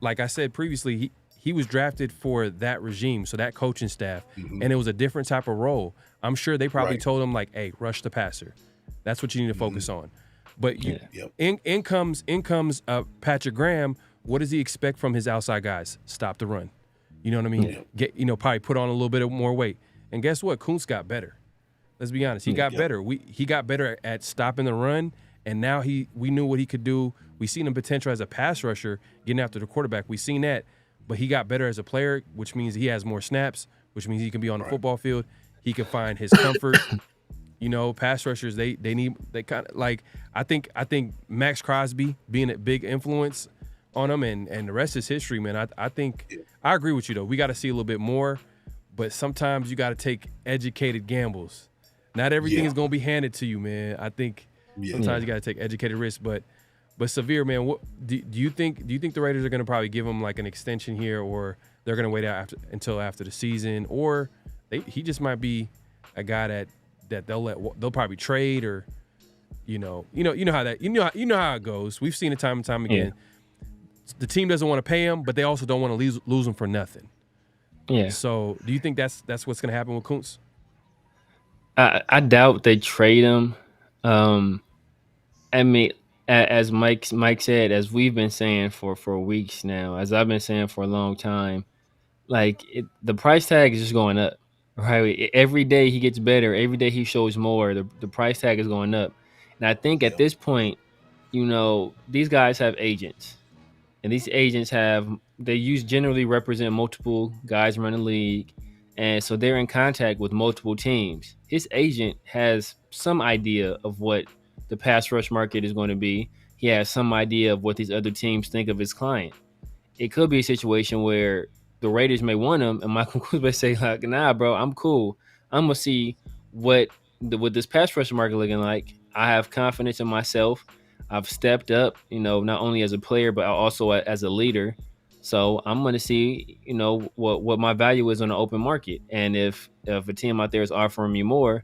Speaker 1: like I said previously, he was drafted for that regime, so that coaching staff, and it was a different type of role. I'm sure they probably told him, like, hey, rush the passer. That's what you need to focus on. But
Speaker 3: Yep.
Speaker 1: in comes Patrick Graham. What does he expect from his outside guys? Stop the run. You know what I mean? Get probably put on a little bit of more weight. And guess what? Koonce got better. Let's be honest. He got better. He got better at stopping the run, and now we knew what he could do. We seen him potential as a pass rusher, getting after the quarterback. We seen that, but he got better as a player, which means he has more snaps, which means he can be on the football field. He can find his comfort. Pass rushers they kind of like I think Max Crosby being a big influence on him, and the rest is history, man. I think I agree with you though. We got to see a little bit more, but sometimes you got to take educated gambles. Not everything is gonna be handed to you, man. I think sometimes you got to take educated risks, but Severe, man, what do you think the Raiders are gonna probably give him like an extension here, or they're gonna wait until after the season, or he just might be a guy that they'll probably trade, or you know how it goes. We've seen it time and time again. The team doesn't want to pay him, but they also don't want to lose him for nothing. Yeah. So do you think that's what's going to happen with Koonce?
Speaker 2: I doubt they trade him. I mean, as Mike said, as we've been saying for weeks now, as I've been saying for a long time, like the price tag is just going up. Right, every day he gets better. Every day he shows more. The price tag is going up, and I think at this point, these guys have agents, and these agents generally represent multiple guys around the league, and so they're in contact with multiple teams. His agent has some idea of what the pass rush market is going to be. He has some idea of what these other teams think of his client. It could be a situation where the Raiders may want him, and Michael Koonce may say, like, nah, bro, I'm cool. I'm going to see what this pass rush market looking like. I have confidence in myself. I've stepped up, not only as a player, but also as a leader. So I'm going to see, what my value is on the open market. And if a team out there is offering me more,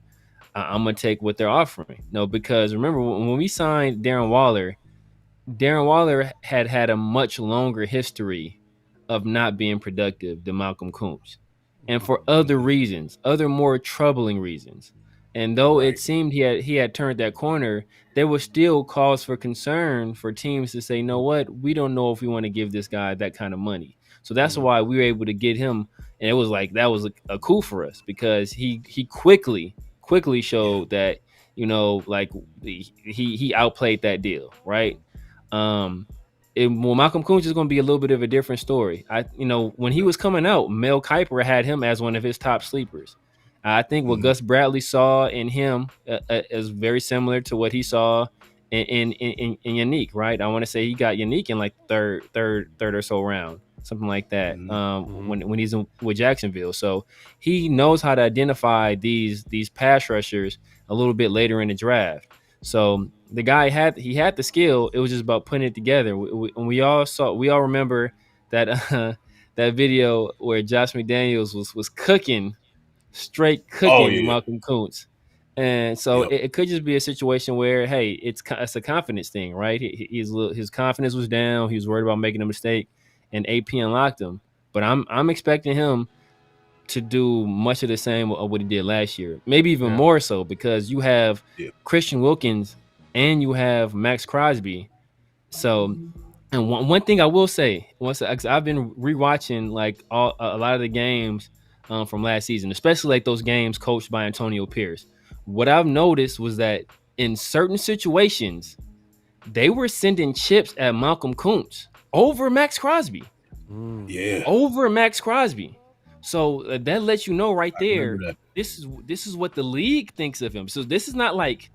Speaker 2: I'm going to take what they're offering. Because remember, when we signed Darren Waller had a much longer history of not being productive than Malcolm Koonce, and for other reasons, other more troubling reasons. And though it seemed he had turned that corner, there was still cause for concern for teams to say, you know what, we don't know if we want to give this guy that kind of money. So that's why we were able to get him, and it was like that was a coup for us, because he quickly showed that like he outplayed that deal, right? Malcolm Koonce is going to be a little bit of a different story. When he was coming out, Mel Kiper had him as one of his top sleepers. I think what Gus Bradley saw in him is very similar to what he saw in Yannick, right? I want to say he got Yannick in like third or so round, something like that. When he's with Jacksonville, so he knows how to identify these pass rushers a little bit later in the draft. So the guy had the skill. It was just about putting it together. We all remember that that video where Josh McDaniels was cooking Malcolm Koonce, and so it could just be a situation where, hey, it's a confidence thing, right? His confidence was down. He was worried about making a mistake, and AP unlocked him. But I'm expecting him to do much of the same of what he did last year, maybe even more so, because you have Christian Wilkins and you have Max Crosby. So, and one thing I will say, I've been rewatching like a lot of the games from last season, especially like those games coached by Antonio Pierce. What I've noticed was that in certain situations, they were sending chips at Malcolm Koonce over Max Crosby. Over Max Crosby. So that lets you know right there, this is what the league thinks of him. So this is not like,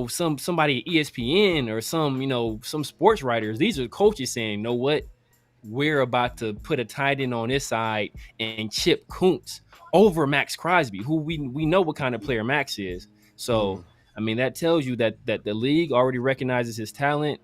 Speaker 2: somebody at ESPN or some sports writers. These are coaches saying, you know what, we're about to put a tight end on this side and chip Koonce over Max Crosby, who we know what kind of player Max is. So, I mean, that tells you that the league already recognizes his talent.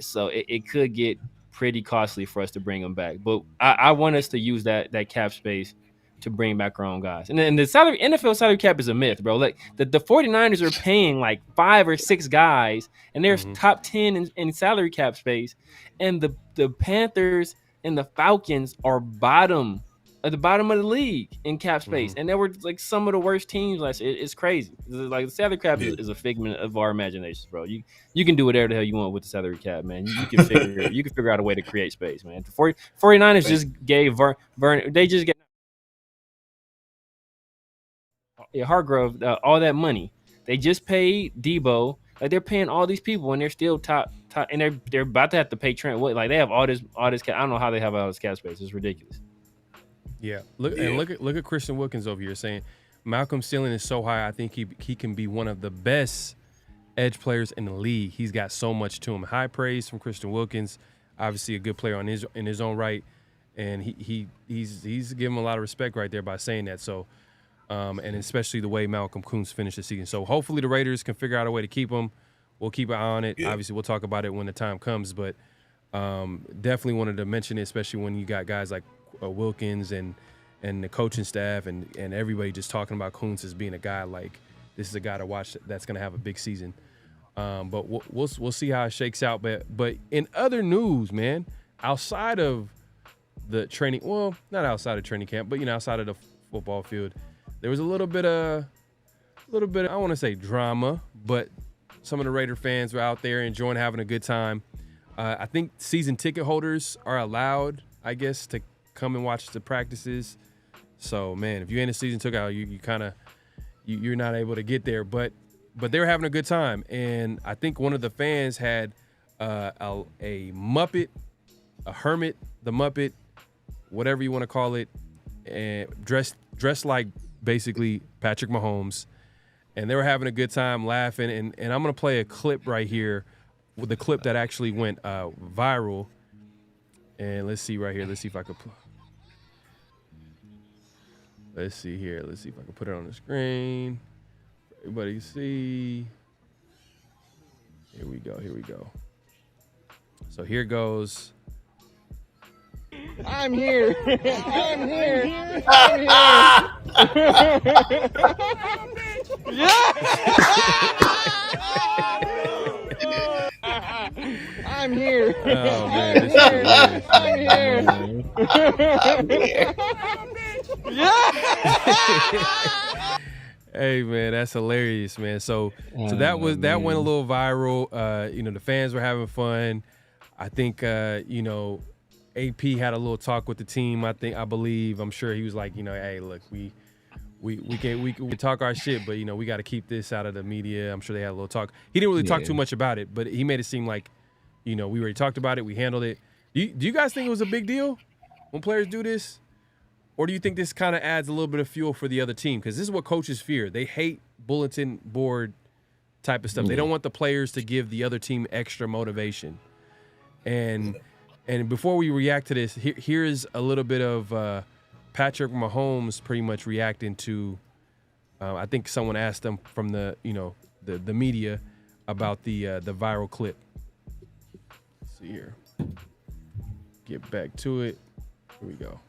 Speaker 2: So it could get pretty costly for us to bring him back. But I want us to use that cap space to bring back our own guys. And then the NFL salary cap is a myth, bro. Like the 49ers are paying like 5 or 6 guys, and they're top 10 in salary cap space. And the Panthers and the Falcons are bottom at the bottom of the league in cap space, and they were like some of the worst teams last year. It's crazy. Like the salary cap is a figment of our imaginations, bro. You can do whatever the hell you want with the salary cap, man. You can figure out a way to create space, man. The 49ers just gave they just get Hargrove all that money. They just paid Debo. Like they're paying all these people, and they're still top, and they're about to have to pay Trent Wood. Like they have all this cap. I don't know how they have all this cap space. It's ridiculous.
Speaker 1: Yeah, look at Christian Wilkins over here saying Malcolm's ceiling is so high. I think he can be one of the best edge players in the league. He's got so much to him. High praise from Christian Wilkins. Obviously a good player in his own right, and he's giving him a lot of respect right there by saying that. So, and especially the way Malcolm Koonce finished the season. So hopefully the Raiders can figure out a way to keep him. We'll keep an eye on it. Yeah. Obviously we'll talk about it when the time comes, but definitely wanted to mention it, especially when you got guys like Wilkins and the coaching staff and everybody just talking about Koonce as being a guy like this is a guy to watch that's going to have a big season. But we'll see how it shakes out. But in other news, man, outside of the training, well, not outside of training camp, but outside of the football field, there was a little bit of I want to say drama, but some of the Raider fans were out there enjoying having a good time. I think season ticket holders are allowed, I guess, to come and watch the practices. So man, if you ain't a season ticket holder, you kind of you're not able to get there. But they were having a good time, and I think one of the fans had a Muppet, a Hermit, the Muppet, whatever you want to call it, and dressed like basically Patrick Mahomes, and they were having a good time laughing. And I'm gonna play a clip right here with the clip that actually went viral. And let's see right here. Let's see if I could. Let's see here. Let's see if I can put it on the screen. Everybody can see. Here we go. So here goes.
Speaker 8: I'm here. I'm here. I'm here.
Speaker 1: Oh man, this is hilarious.
Speaker 8: I'm here.
Speaker 1: Hey man, that's hilarious, man. So that went a little viral. The fans were having fun. I think AP had a little talk with the team. I'm sure he was like, hey, look, we can talk our shit, but we got to keep this out of the media. I'm sure they had a little talk. He didn't really talk too much about it, but he made it seem like, we already talked about it. We handled it. Do you guys think it was a big deal when players do this? Or do you think this kind of adds a little bit of fuel for the other team? Because this is what coaches fear. They hate bulletin board type of stuff. They don't want the players to give the other team extra motivation. And before we react to this, here is a little bit of Patrick Mahomes pretty much reacting to. I think someone asked him from the media about the viral clip. Let's see here. Get back to it. Here we go.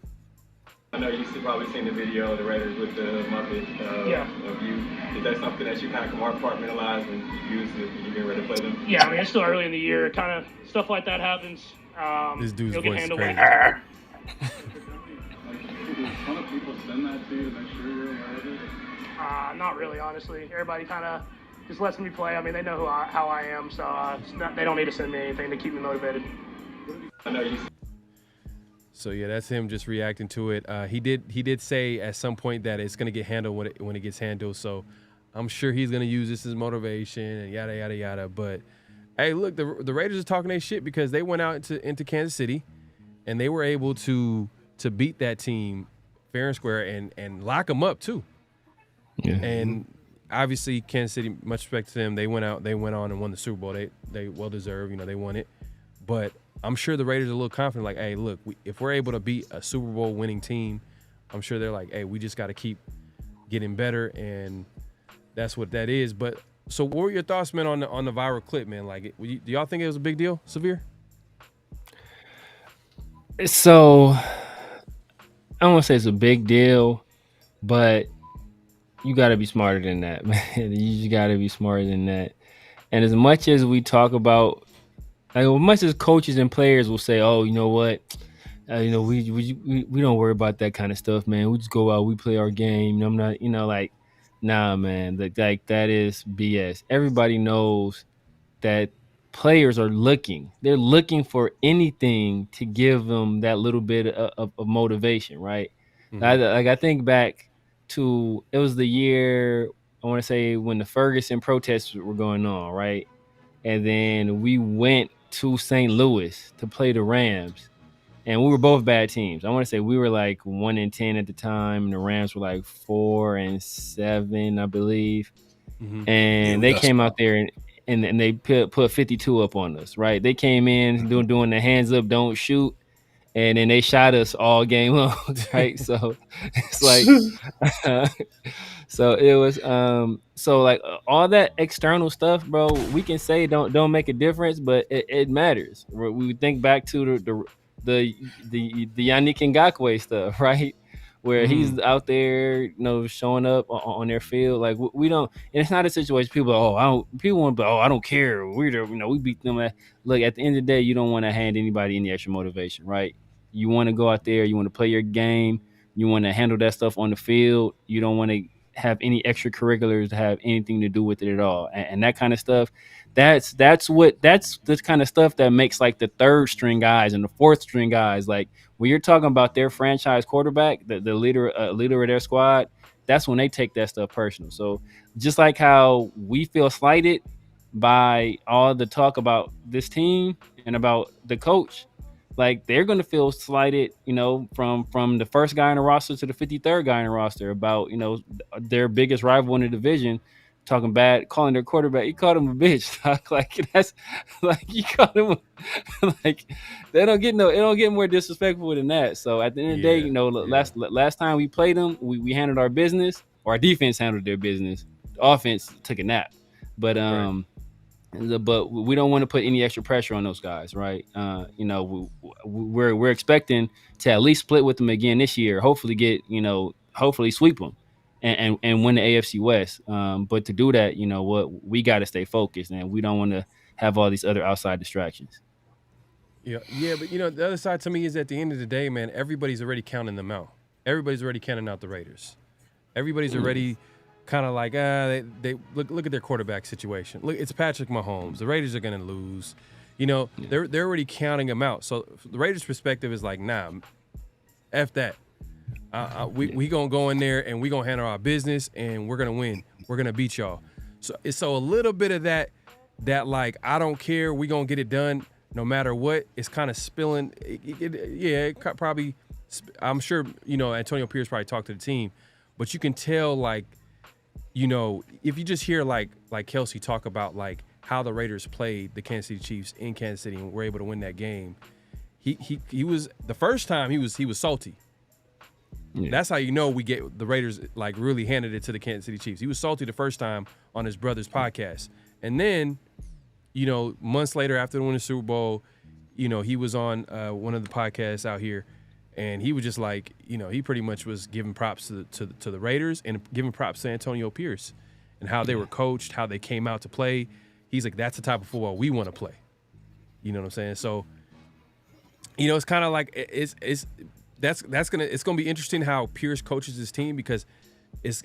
Speaker 9: I know you've probably seen the video of the Raiders with the Muppet of you. Is that something that you kind of compartmentalize and use when you get ready to play them?
Speaker 10: Yeah, I mean, it's still early in the year. Kind of stuff like that happens.
Speaker 1: This dude's voice is crazy.
Speaker 9: Did a ton of people send that to you to make sure you're aware of it?
Speaker 10: Not really, honestly. Everybody kind of just lets me play. I mean, they know how I am, so they don't need to send me anything to keep me motivated.
Speaker 9: I know you.
Speaker 1: So yeah, that's him just reacting to it. He did say at some point that it's gonna get handled when it gets handled. So I'm sure he's gonna use this as motivation and yada yada yada. But hey, look, the Raiders are talking their shit because they went out into Kansas City and they were able to beat that team fair and square and lock them up too. Yeah. And obviously Kansas City, much respect to them, they went on and won the Super Bowl. They well deserved, they won it. But I'm sure the Raiders are a little confident, like, hey, look, if we're able to beat a Super Bowl winning team, I'm sure they're like, hey, we just got to keep getting better, and that's what that is. But so what were your thoughts, man, on the viral clip, man? Like, do y'all think it was a big deal, Severe?
Speaker 2: So I don't want to say it's a big deal, but you got to be smarter than that, man. You just got to be smarter than that. And as much as we talk about, like, as much as coaches and players will say, oh, you know what, we don't worry about that kind of stuff, man. We just go out, we play our game. I'm not, like, nah, man. Like that is BS. Everybody knows that players are looking. They're looking for anything to give them that little bit of motivation, right? I think back to, it was the year, I want to say, when the Ferguson protests were going on, right? And then we went to St. Louis to play the Rams, and we were both bad teams. I want to say we were like 1-10 at the time, and the Rams were like 4-7, I believe. And they came out there and they put 52 up on us, right? They came in doing the hands up, don't shoot, and then they shot us all game long, right? So it's like, so it was, so like all that external stuff, bro. We can say don't make a difference, but it matters. We think back to the Yannick Ngakoue stuff, right? Where he's out there, showing up on their field. Like we don't, and it's not a situation people want, but I don't care. We're the, we beat them. Look, at the end of the day, you don't want to hand anybody any extra motivation, right? You want to go out there, you want to play your game, you want to handle that stuff on the field. You don't want to have any extracurriculars to have anything to do with it at all, and that kind of stuff. That's the kind of stuff that makes like the third string guys and the fourth string guys, like when you're talking about their franchise quarterback, the leader of their squad, that's when they take that stuff personal. So just like how we feel slighted by all the talk about this team and about the coach, like they're going to feel slighted, from the first guy in the roster to the 53rd guy in the roster about, their biggest rival in the division talking bad, calling their quarterback. You called him a bitch. Like that's like you called him like it don't get more disrespectful than that. So at the end of the day, last time we played them, we handled our business, or our defense handled their business. The offense took a nap. But but we don't want to put any extra pressure on those guys, right? We're expecting to at least split with them again this year. Hopefully hopefully sweep them and win the AFC West. But to do that, we got to stay focused, and we don't want to have all these other outside distractions.
Speaker 1: Yeah, but the other side to me is, at the end of the day, man, everybody's already counting them out. Everybody's already counting out the Raiders. Everybody's already kind of like, they look at their quarterback situation. Look, it's Patrick Mahomes. The Raiders are going to lose. They're already counting them out. So the Raiders' perspective is like, nah, F that. We going to go in there and we going to handle our business, and we're going to win. We're going to beat y'all. So a little bit of that like, I don't care, we going to get it done no matter what, it's kind of spilling. Probably, I'm sure, Antonio Pierce probably talked to the team, but you can tell, like, if you just hear like Kelsey talk about like how the Raiders played the Kansas City Chiefs in Kansas City and were able to win that game, he was, the first time he was salty. Yeah. That's how we get the Raiders like really handed it to the Kansas City Chiefs. He was salty the first time on his brother's podcast, and then months later after winning the Super Bowl, he was on one of the podcasts out here. And he was just like, he pretty much was giving props to the Raiders and giving props to Antonio Pierce and how they were coached, how they came out to play. He's like, that's the type of football we want to play. You know what I'm saying? So, it's kind of like it's gonna be interesting how Pierce coaches his team, because it's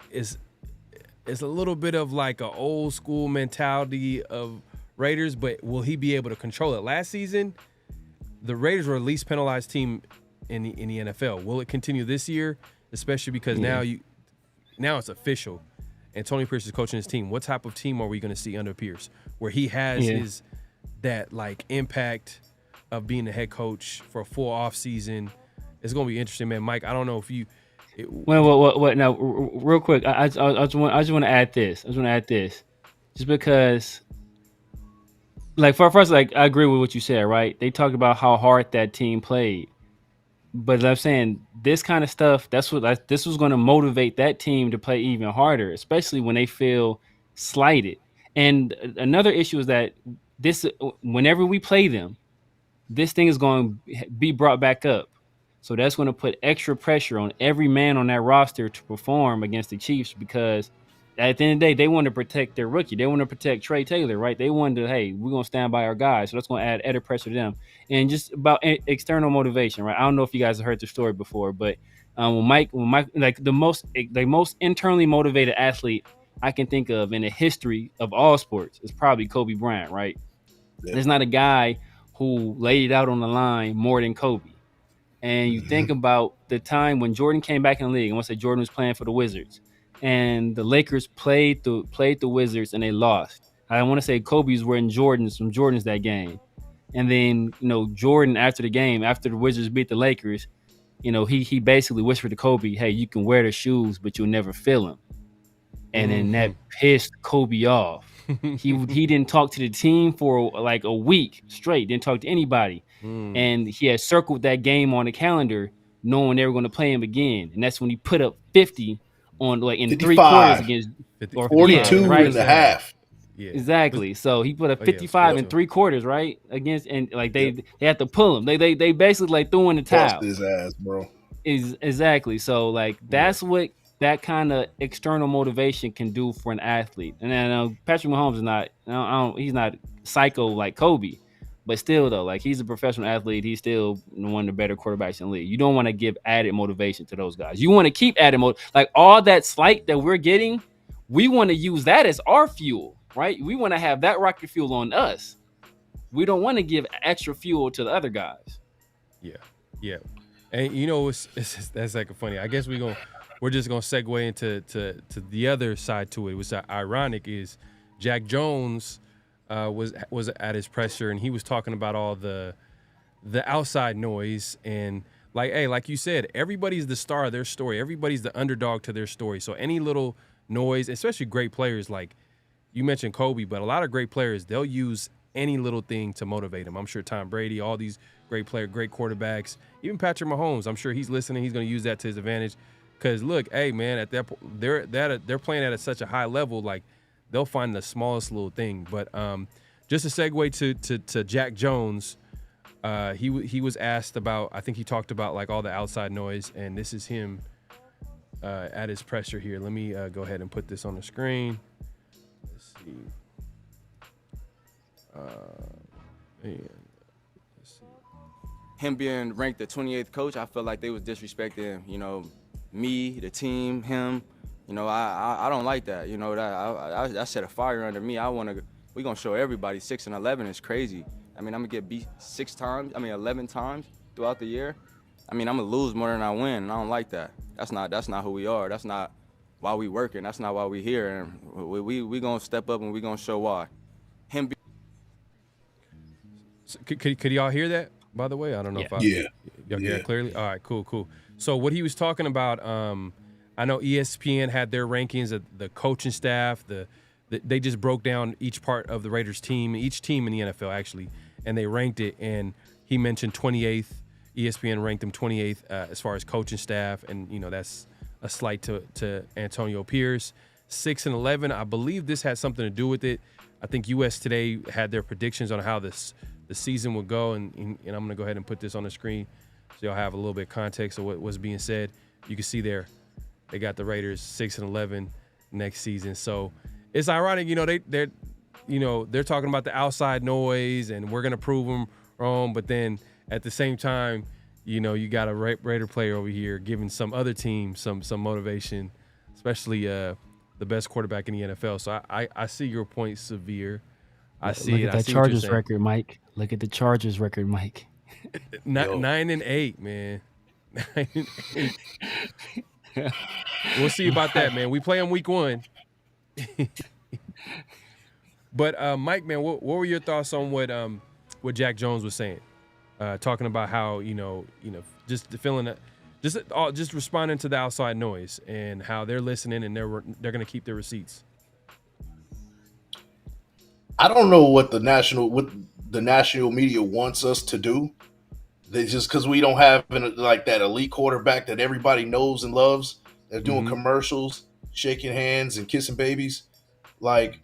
Speaker 1: a little bit of like an old school mentality of Raiders, but will he be able to control it? Last season, the Raiders were the least penalized team in the NFL. Will it continue this year? Especially because now it's official. Antonio Pierce is coaching his team. What type of team are we going to see under Pierce, where he has that like impact of being the head coach for a full off season? It's going to be interesting, man. Mike, I don't know if you.
Speaker 2: What? Now, real quick, I just want to add this. Just because. Like, first, like, I agree with what you said, right? They talked about how hard that team played. But I'm saying this kind of stuff, this was going to motivate that team to play even harder, especially when they feel slighted. And another issue is that whenever we play them, this thing is going to be brought back up. So that's going to put extra pressure on every man on that roster to perform against the Chiefs, because at the end of the day, they want to protect their rookie. They want to protect Trey Taylor, right? They wanted to, hey, we're gonna stand by our guys, so that's gonna add added pressure to them. And just about external motivation, right? I don't know if you guys have heard the story before, but when Mike, like the most internally motivated athlete I can think of in the history of all sports is probably Kobe Bryant, right? Yeah. There's not a guy who laid it out on the line more than Kobe. And you think about the time when Jordan came back in the league, and once Jordan was playing for the Wizards, and the Lakers played the Wizards and they lost. I want to say Kobe was wearing some Jordans that game. And then, Jordan after the game, after the Wizards beat the Lakers, he basically whispered to Kobe, hey, you can wear the shoes, but you'll never feel them. And then that pissed Kobe off. He didn't talk to the team for like a week straight, didn't talk to anybody. And he had circled that game on the calendar, knowing they were going to play him again. And that's when he put up 50 on like in
Speaker 3: 55.
Speaker 2: 3 quarters against
Speaker 3: 42
Speaker 2: right?
Speaker 3: and a half.
Speaker 2: Yeah. Exactly. So he put up 55 in 3 quarters, right? Against, and like they had to pull him. They basically like threw in the towel.
Speaker 3: His ass, bro.
Speaker 2: Exactly. So like that's what that kind of external motivation can do for an athlete. And then Patrick Mahomes is not, he's not psycho like Kobe, but still though, like he's a professional athlete. He's still one of the better quarterbacks in the league. You don't want to give added motivation to those guys. You want to keep adding like all that slight that we're getting. We want to use that as our fuel, right? We want to have that rocket fuel on us. We don't want to give extra fuel to the other guys.
Speaker 1: Yeah. And that's like funny. I guess we're just gonna segue into to the other side to it. What's ironic is Jack Jones was at his presser and he was talking about all the outside noise and like you said, everybody's the star of their story. Everybody's the underdog to their story. So any little noise, especially great players like you mentioned Kobe, but a lot of great players, they'll use any little thing to motivate them. I'm sure Tom Brady, all these great quarterbacks, even Patrick Mahomes, I'm sure he's listening. He's going to use that to his advantage. Because look, hey man, at that they're playing at such a high level, like they'll find the smallest little thing. But just a segue to Jack Jones, he was asked about. I think he talked about like all the outside noise, and this is him at his presser here. Let me go ahead and put this on the screen. Let's see. Let's see.
Speaker 11: Him being ranked the 28th coach, I felt like they was disrespecting, me, the team, him. I don't like that. That set a fire under me. We gonna show everybody 6-11 is crazy. I mean, I'm gonna get beat 11 times throughout the year. I mean, I'm gonna lose more than I win, and I don't like that. That's not who we are. That's not why we working. That's not why we here. And we gonna step up and we gonna show why.
Speaker 1: So could y'all hear that? By the way, I don't know if y'all hear it clearly. All right, cool. So what he was talking about, I know ESPN had their rankings of the coaching staff. They just broke down each part of the Raiders team, each team in the NFL actually, and they ranked it. And he mentioned 28th. ESPN ranked them 28th as far as coaching staff, and that's a slight to Antonio Pierce. 6-11. I believe this had something to do with it. I think US Today had their predictions on how the season would go, and I'm going to go ahead and put this on the screen so y'all have a little bit of context of what was being said. You can see there, they got the Raiders 6-11 next season. So it's ironic, they're talking about the outside noise and we're going to prove them wrong, but then at the same time, you got a Raider player over here giving some other team some motivation, especially the best quarterback in the NFL. So I see your point, Severe. I see
Speaker 2: Look
Speaker 1: it.
Speaker 2: at that Chargers record, Mike. Look at the Chargers record, Mike.
Speaker 1: 9-8, man. 9-8. We'll see about that, man. We play them week 1. But Mike, man, what were your thoughts on what Jack Jones was saying? Talking about how just feeling just responding to the outside noise and how they're listening and they're going to keep their receipts.
Speaker 3: I don't know what the national media wants us to do. They just because we don't have like that elite quarterback that everybody knows and loves. They're doing commercials, shaking hands, and kissing babies. Like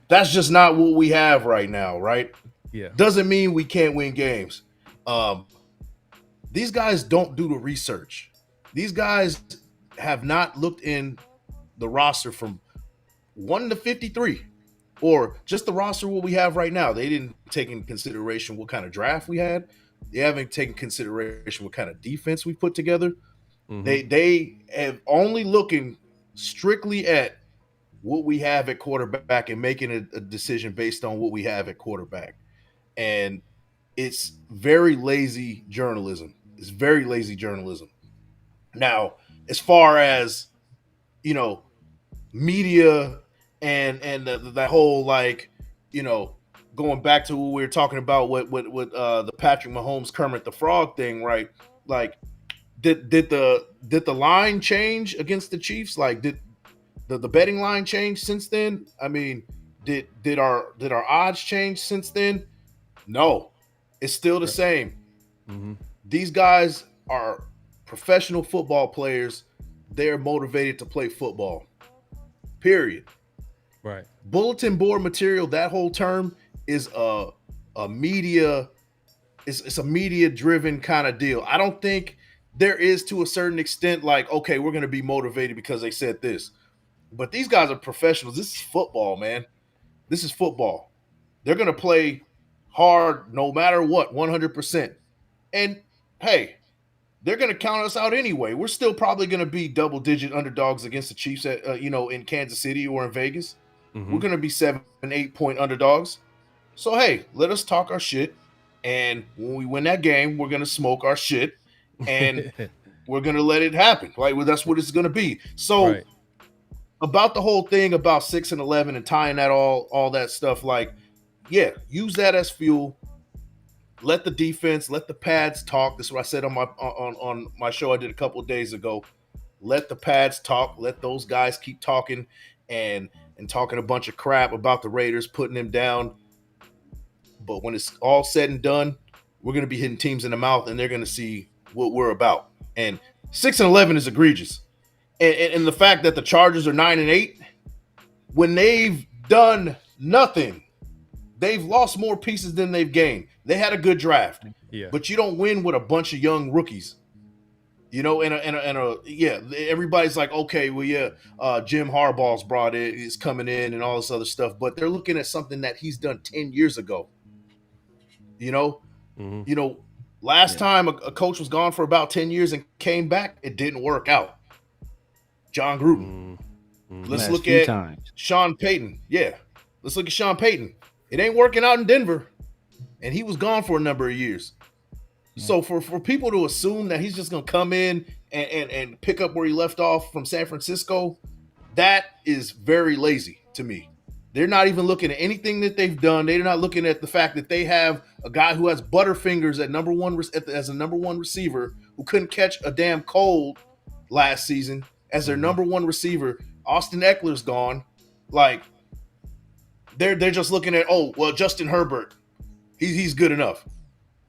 Speaker 3: that's just not what we have right now, right?
Speaker 1: Yeah.
Speaker 3: Doesn't mean we can't win games. These guys don't do the research. These guys have not looked in the roster from 1 to 53, or just the roster what we have right now. They didn't take into consideration what kind of draft we had. They haven't taken consideration what kind of defense we put together. They have only looking strictly at what we have at quarterback and making a decision based on what we have at quarterback. And it's very lazy journalism. It's very lazy journalism. Now, as far as, you know, media and the whole, like, you know, going back to what we were talking about with the Patrick Mahomes Kermit the Frog thing, right? Like, did the line change against the Chiefs? Like, did the betting line change since then? I mean, did our odds change since then? No, it's still the same. These guys are professional football players. They're motivated to play football. Period.
Speaker 1: Right.
Speaker 3: Bulletin board material, that whole term is a media, it's a media driven kind of deal. I don't think there is, to a certain extent, like, okay, we're going to be motivated because they said this. But these guys are professionals. This is football, man. This is football. They're going to play hard no matter what, 100%. And hey, they're going to count us out anyway. We're still probably going to be double-digit underdogs against the Chiefs at, in Kansas City or in Vegas. We're going to be 7 and 8 point underdogs. So hey, let us talk our shit. And when we win that game, we're going to smoke our shit, and we're going to let it happen. Like, well, that's what it's going to be. So about the whole thing about 6 and 11 and tying that all that stuff, like, yeah, use that as fuel. Let the defense, let the pads talk. This is what I said on my show I did a couple of days ago. Let the pads talk. Let those guys keep talking and talking a bunch of crap about the Raiders, putting them down. But when it's all said and done, we're going to be hitting teams in the mouth, and they're going to see what we're about. And 6 and 11 is egregious. And the fact that the Chargers are 9 and 8, when they've done nothing, they've lost more pieces than they've gained. They had a good draft, but you don't win with a bunch of young rookies. You know, everybody's like, okay, well, Jim Harbaugh's is coming in and all this other stuff, but they're looking at something that he's done 10 years ago. Last time a coach was gone for about 10 years and came back, it didn't work out. John Gruden. Let's look at Sean Payton. Yeah, let's look at Sean Payton. It ain't working out in Denver, and he was gone for a number of years. So for people to assume that he's just going to come in and pick up where he left off from San Francisco, that is very lazy to me. They're not even looking at anything that they've done. They're not looking at the fact that they have a guy who has butterfingers at number one as a number one receiver who couldn't catch a damn cold last season as their number one receiver. Austin Eckler's gone. Like, they're just looking at, Justin Herbert, he's good enough.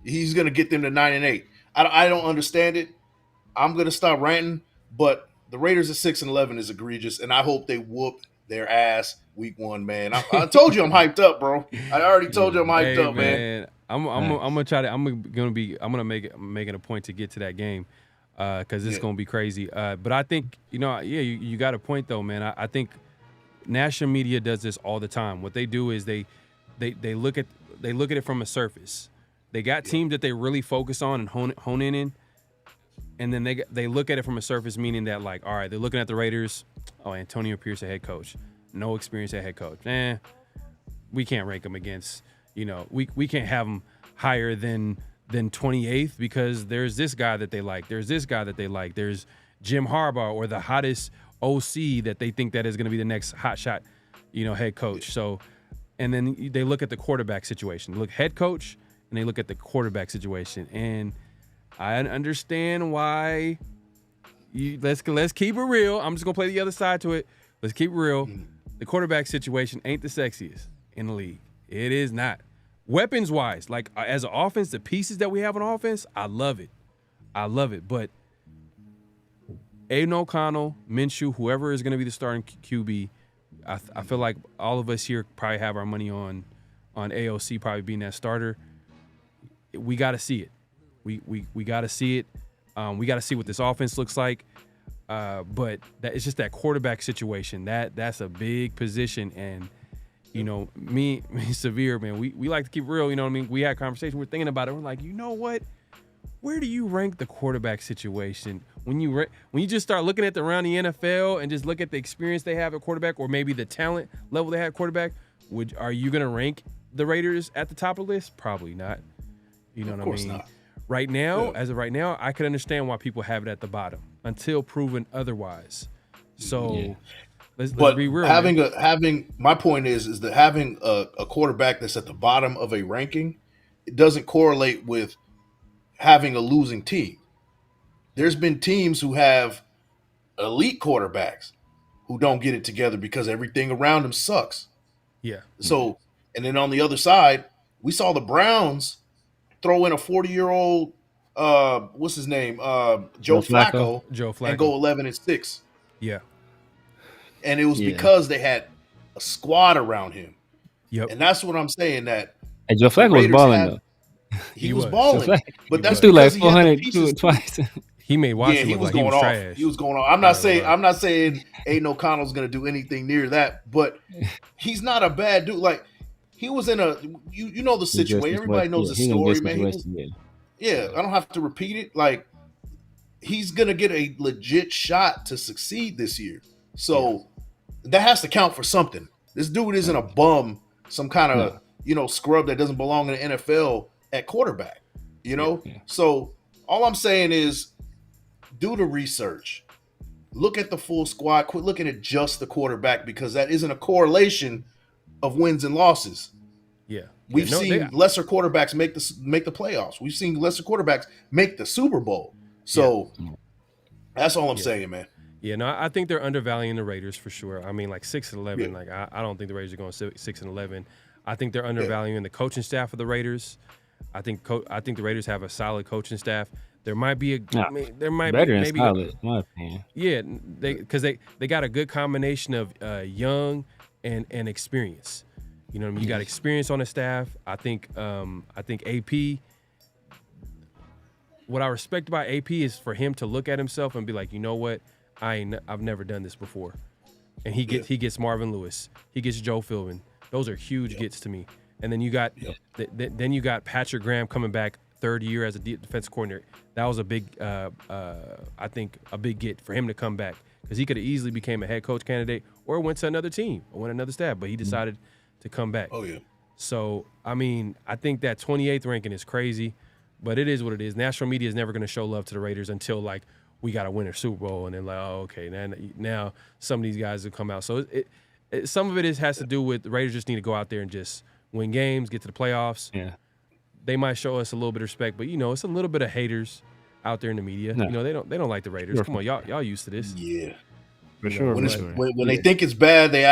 Speaker 3: He's going to get them to 9 and 8. I don't understand it. I'm going to stop ranting, but the Raiders at 6 and 11 is egregious, and I hope they whoop their ass week 1, man. I told you I'm hyped up, bro. I already told you I'm hyped up, man.
Speaker 1: I'm gonna try to. I'm gonna make it a point to get to that game because it's gonna be crazy. But I think you got a point though, man. I think national media does this all the time. What they do is they look at it from a surface. They got teams that they really focus on and hone in, and then they look at it from a surface, meaning that, like, all right, they're looking at the Raiders. Oh, Antonio Pierce, a head coach, no experience at head coach. We can't rank them against. We can't have them higher than 28th because there's this guy that they like. There's this guy that they like. There's Jim Harbaugh, or the hottest OC that they think that is going to be the next hot shot, head coach. So, and then they look at the quarterback situation. They look head coach, and they look at the quarterback situation. And I understand why. Let's keep it real. I'm just gonna play the other side to it. Let's keep it real. The quarterback situation ain't the sexiest in the league. It is not. Weapons wise, like as an offense, the pieces that we have on offense, I love it. But Aiden O'Connell, Minshew, whoever is gonna be the starting QB, I feel like all of us here probably have our money on AOC probably being that starter. We got to see it. We got to see it. We got to see what this offense looks like. But it's just that quarterback situation. That's a big position, and you know, me Severe, man, we like to keep it real. You know what I mean? We had a conversation. We're thinking about it. We're like, you know what? Where do you rank the quarterback situation when you just start looking at around the NFL and just look at the experience they have at quarterback, or maybe the talent level they have at quarterback? Are you going to rank the Raiders at the top of the list? Probably not. You know what I mean? Of course not. Right now, as of right now, I can understand why people have it at the bottom until proven otherwise. So let's be real.
Speaker 3: My point is that having a quarterback that's at the bottom of a ranking, it doesn't correlate with having a losing team. There's been teams who have elite quarterbacks who don't get it together because everything around them sucks.
Speaker 1: Yeah.
Speaker 3: So, and then on the other side, we saw the Browns throw in a 40-year-old, what's his name, Joe Flacco, and go 11-6.
Speaker 1: Yeah.
Speaker 3: And it was because they had a squad around him.
Speaker 1: Yep.
Speaker 3: And that's what I'm saying, that
Speaker 2: Joe Flacco was balling though.
Speaker 3: He was balling, but that's
Speaker 2: threw like
Speaker 3: because
Speaker 2: 400 twice.
Speaker 1: He made Washington look like he was
Speaker 3: off.
Speaker 1: trash.
Speaker 3: He was going off. I'm not saying Aiden O'Connell's going to do anything near that, but he's not a bad dude. Like, he was in a you know the situation. Everybody knows the story, man. I don't have to repeat it. Like, he's going to get a legit shot to succeed this year. So that has to count for something. This dude isn't a bum, some kind of scrub that doesn't belong in the NFL at quarterback. You know? So all I'm saying is, do the research. Look at the full squad. Quit looking at just the quarterback, because that isn't a correlation of wins and losses.
Speaker 1: Yeah.
Speaker 3: We've seen lesser quarterbacks make the playoffs. We've seen lesser quarterbacks make the Super Bowl. So that's all I'm saying, man.
Speaker 1: Yeah, no, I think they're undervaluing the Raiders for sure. I mean, like 6-11. Like, I don't think the Raiders are going 6-11. I think they're undervaluing the coaching staff of the Raiders. I think the Raiders have a solid coaching staff. There might be maybe
Speaker 2: solid, in my opinion.
Speaker 1: Yeah, because they got a good combination of young and experience. You know what I mean? You got experience on the staff. I think AP. What I respect about AP is for him to look at himself and be like, you know what, I've never done this before, and he gets Marvin Lewis, he gets Joe Philbin. Those are huge gets to me. And then you got then you got Patrick Graham coming back third year as a defensive coordinator. That was a big, I think, a big get for him to come back, because he could have easily became a head coach candidate or went to another team or went another staff, but he decided to come back.
Speaker 3: Oh yeah.
Speaker 1: So I mean, I think that 28th ranking is crazy, but it is what it is. National media is never going to show love to the Raiders until like we got to win a Super Bowl, and then like, oh, okay, now some of these guys have come out. So some of it has to do with the Raiders just need to go out there and just win games, get to the playoffs.
Speaker 2: Yeah.
Speaker 1: They might show us a little bit of respect, but it's a little bit of haters out there in the media. No. They don't like the Raiders. Come on, y'all used to this.
Speaker 3: Yeah.
Speaker 2: For sure.
Speaker 3: When they think it's bad, they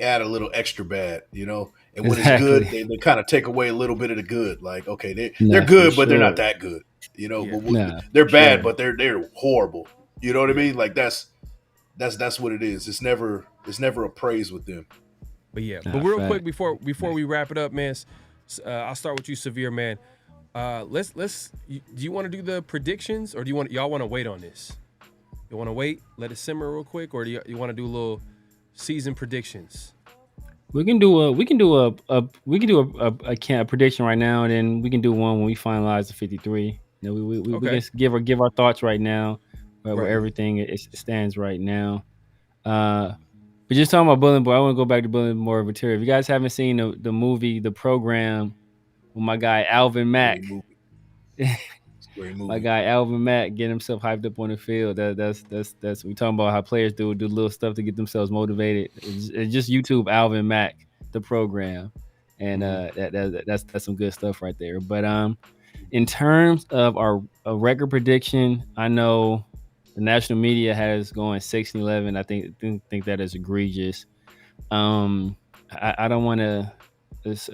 Speaker 3: add a little extra bad, and when it's good, they kind of take away a little bit of the good. Like, okay, they're good, but they're not that good. They're bad, but they're horrible. You know what I mean? Like that's what it is. It's never a praise with them.
Speaker 1: But but real quick before we wrap it up, man, I'll start with you, Severe, man. Do you want to do the predictions, or do y'all want to wait on this? You want to wait, let it simmer real quick, or do you want to do a little season predictions?
Speaker 2: We can do a prediction right now, and then we can do one when we finalize the 53. We can give our thoughts right now, where everything stands right now. But just talking about Bulletin Board, I want to go back to Bulletin Board material. If you guys haven't seen the movie, The Program, with my guy Alvin Mack, my guy Alvin Mack getting himself hyped up on the field. That's we talking about how players do little stuff to get themselves motivated. It's just YouTube Alvin Mack, The Program, and that's some good stuff right there. But in terms of a record prediction, I know the national media has going 6-11. I think that is egregious. I don't want to. It's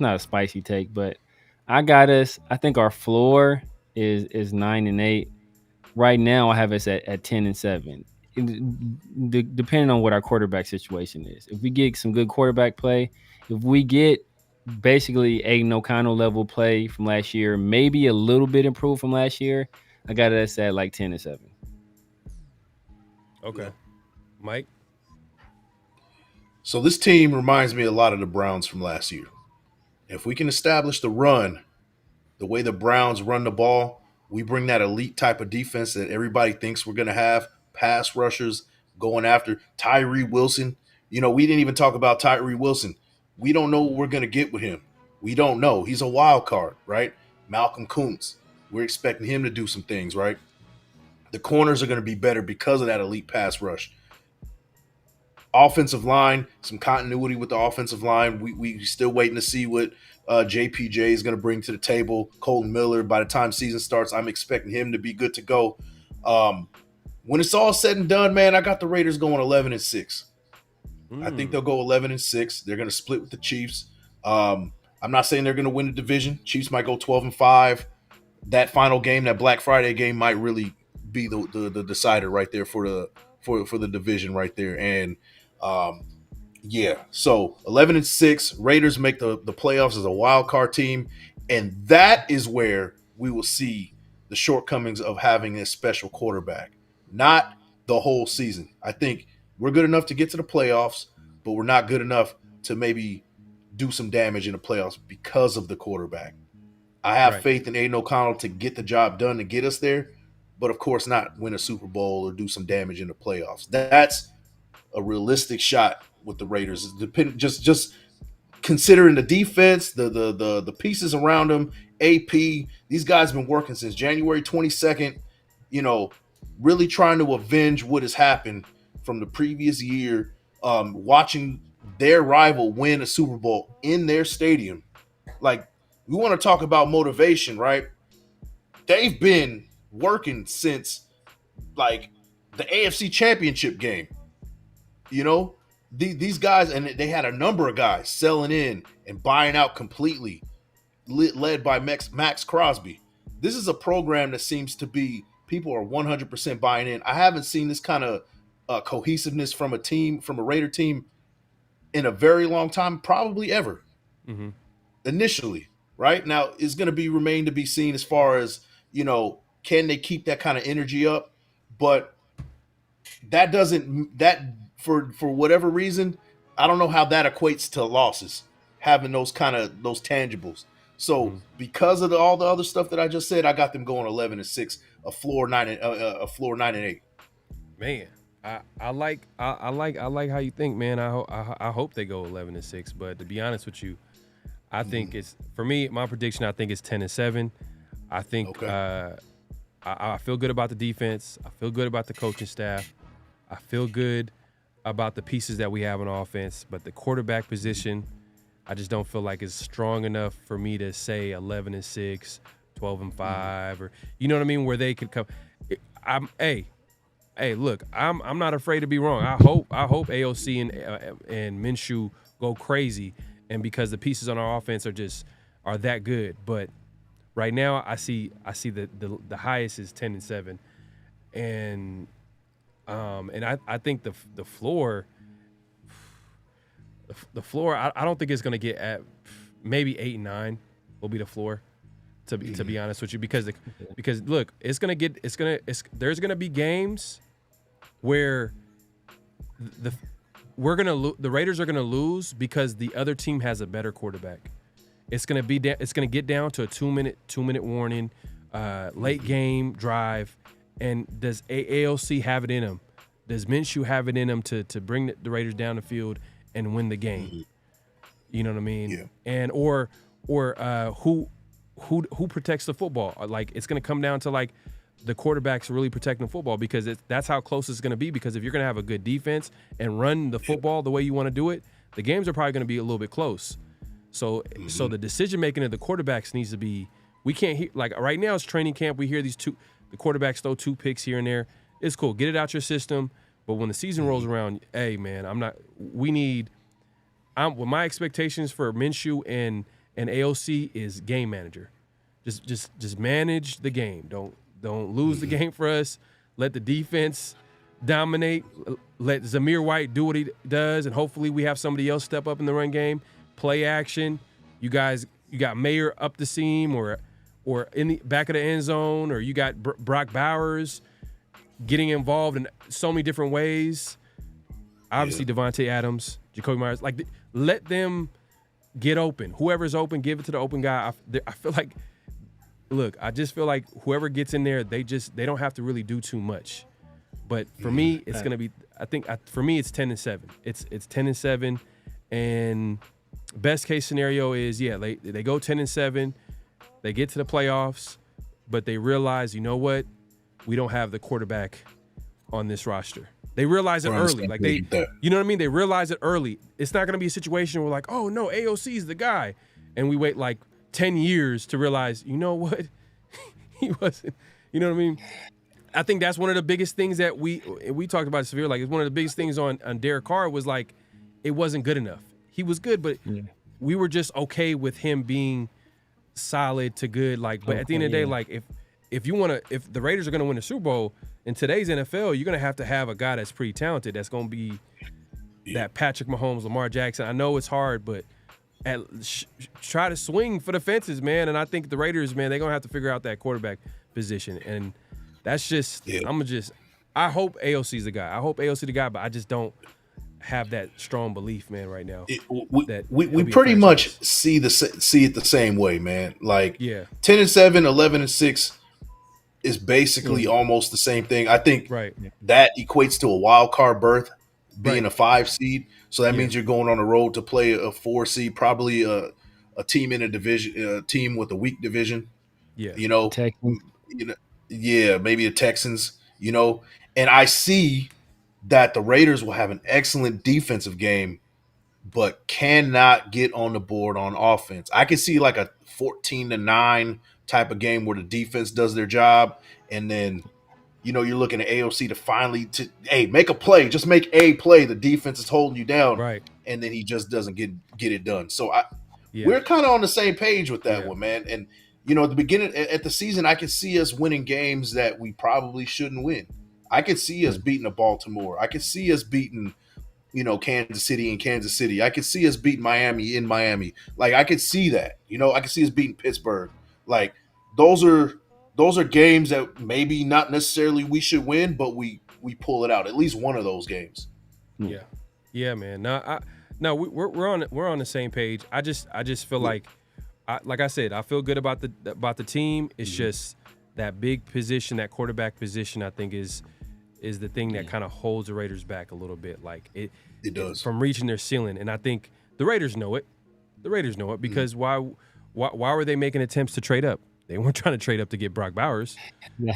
Speaker 2: not a spicy take, but I got us. I think our floor is 9-8. Right now, I have us at 10-7. Depending on what our quarterback situation is. If we get some good quarterback play, if we get basically Aiden O'Connell level play from last year, maybe a little bit improved from last year, I got us at like 10-7.
Speaker 1: Okay. Mike?
Speaker 3: So this team reminds me a lot of the Browns from last year. If we can establish the run, the way the Browns run the ball, we bring that elite type of defense that everybody thinks we're going to have, pass rushers going after Tyree Wilson. We didn't even talk about Tyree Wilson. We don't know what we're going to get with him. We don't know. He's a wild card, right? Malcolm Koonce. We're expecting him to do some things, right? The corners are going to be better because of that elite pass rush. Offensive line, some continuity with the offensive line. We still waiting to see what JPJ is going to bring to the table. Colton Miller, by the time season starts, I'm expecting him to be good to go. When it's all said and done, man, I got the Raiders going 11-6. I think they'll go 11-6. They're going to split with the Chiefs. I'm not saying they're going to win the division. Chiefs might go 12-5. That final game, that Black Friday game, might really be the decider right there for the division right there. And so 11-6. Raiders make the playoffs as a wild card team, and that is where we will see the shortcomings of having a special quarterback. Not the whole season. I think we're good enough to get to the playoffs, but we're not good enough to maybe do some damage in the playoffs because of the quarterback. I have faith in Aiden O'Connell to get the job done to get us there, but of course not win a Super Bowl or do some damage in the playoffs. That's a realistic shot with the Raiders. Just considering the defense, the pieces around them, AP, these guys have been working since January 22nd, really trying to avenge what has happened from the previous year, watching their rival win a Super Bowl in their stadium. Like, we want to talk about motivation, right? They've been working since, like, the AFC Championship game. These guys, and they had a number of guys selling in and buying out completely, led by Max Crosby. This is a program that seems to be, people are 100% buying in. I haven't seen this kind of cohesiveness from a Raider team in a very long time, probably ever.
Speaker 1: Mm-hmm. Initially,
Speaker 3: right? Now, it's going to remain to be seen as far as, can they keep that kind of energy up? But for whatever reason, I don't know how that equates to losses, having those tangibles. So because of all the other stuff that I just said, I got them going 11-6, a floor 9-8.
Speaker 1: Man, I like how you think, man. I hope they go 11-6, but to be honest with you, I think it's, for me, my prediction, I think it's 10-7. I think I feel good about the defense. I feel good about the coaching staff. I feel good about the pieces that we have on offense, but the quarterback position, I just don't feel like it's strong enough for me to say 11-6, 12-5, or you know what I mean, where they could come. Look, I'm not afraid to be wrong. I hope AOC and Minshew go crazy, and because the pieces on our offense are that good. But right now, I see the highest is 10-7, and I think the floor. The floor, I don't think it's going to get at maybe 8-9 will be the floor, to be honest with you, because look, there's going to be games where the Raiders are going to lose because the other team has a better quarterback. It's going to get down to a 2-minute warning, late game drive, and does AOC have it in him? Does Minshew have it in him to bring the Raiders down the field and win the game? You know what I mean?
Speaker 3: Yeah.
Speaker 1: And or who protects the football? Like, it's going to come down to, like, the quarterback's really protecting the football, because that's how close it's going to be. Because if you're going to have a good defense and run the football the way you want to do it, the games are probably going to be a little bit close. So the decision making of the quarterbacks needs to be. We can't hear, like, right now it's training camp. We hear the quarterbacks throw 2 picks here and there. It's cool. Get it out your system. But when the season rolls around, hey, man, my expectations for Minshew and AOC is game manager. Just manage the game. Don't lose the game for us. Let the defense dominate. Let Zamir White do what he does, and hopefully we have somebody else step up in the run game. Play action. You got Mayer up the seam or in the back of the end zone, or you got Brock Bowers. getting involved in so many different ways. Obviously, Devontae Adams, Jacoby Myers, like let them get open. Whoever's open, give it to the open guy. I feel like, look, I just feel like whoever gets in there, they don't have to really do too much. But for me, it's gonna be. I think for me, it's 10-7. It's 10-7, and best case scenario is they go 10-7, they get to the playoffs, but they realize, you know what, we don't have the quarterback on this roster. They realize it early, like you know what I mean. They realize it early. It's not gonna be a situation where like, oh no, AOC is the guy, and we wait like 10 years to realize, you know what, he wasn't. You know what I mean? I think that's one of the biggest things that we talked about severe. Like, it's one of the biggest things on Derek Carr was like, it wasn't good enough. He was good, but we were just okay with him being solid to good. Like, but at the end of the day, like if the Raiders are gonna win the Super Bowl in today's NFL, you're gonna have to have a guy that's pretty talented. That's gonna be that Patrick Mahomes, Lamar Jackson. I know it's hard, but try to swing for the fences, man. And I think the Raiders, man, they're gonna have to figure out that quarterback position. And that's just, I hope AOC's the guy. I hope AOC the guy, but I just don't have that strong belief, man, right now.
Speaker 3: We pretty much see it the same way, man. Like 10-7, 11-6 is basically almost the same thing. I think that equates to a wild card berth being a 5 seed. So that means you're going on the road to play a 4 seed, probably a team in a division, a team with a weak division.
Speaker 1: Yeah,
Speaker 3: you know, maybe the Texans. You know, and I see that the Raiders will have an excellent defensive game, but cannot get on the board on offense. I can see like a 14-9 type of game where the defense does their job, and then, you know, you're looking at AOC to finally make a play, just make a play. The defense is holding you down,
Speaker 1: right?
Speaker 3: And then he just doesn't get it done. So we're kind of on the same page with that one, man. And you know, at the beginning at the season, I could see us winning games that we probably shouldn't win. I could see us beating a Baltimore. I could see us beating, you know, Kansas City in Kansas City. I could see us beating Miami in Miami. Like, I could see that. You know, I could see us beating Pittsburgh. Like, those are games that maybe not necessarily we should win, but we pull it out. At least one of those games.
Speaker 1: Yeah, man. We're on the same page. I just feel like I said, I feel good about the team. It's just that big position, that quarterback position, I think is the thing that kind of holds the Raiders back a little bit. Like it does from reaching their ceiling. And I think the Raiders know it. Because why were they making attempts to trade up? They weren't trying to trade up to get Brock Bowers. They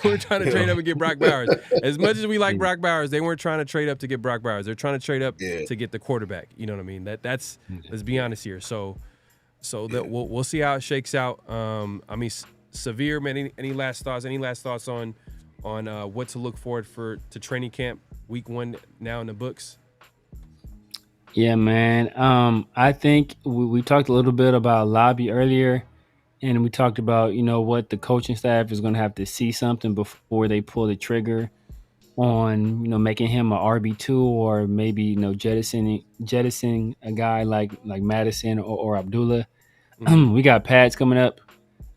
Speaker 1: weren't trying to trade up and get Brock Bowers. As much as we like Brock Bowers, they weren't trying to trade up to get Brock Bowers. They're trying to trade up to get the quarterback. You know what I mean? That's let's be honest here. So that we'll see how it shakes out. I mean, Severe, man. Any last thoughts? Any last thoughts on what to look forward to training camp week 1 now in the books?
Speaker 2: Yeah, man. I think we talked a little bit about Laube earlier, and we talked about, you know, what the coaching staff is going to have to see something before they pull the trigger on, you know, making him a RB2 or maybe, you know, jettisoning a guy like Madison or Abdullah. We got pads coming up.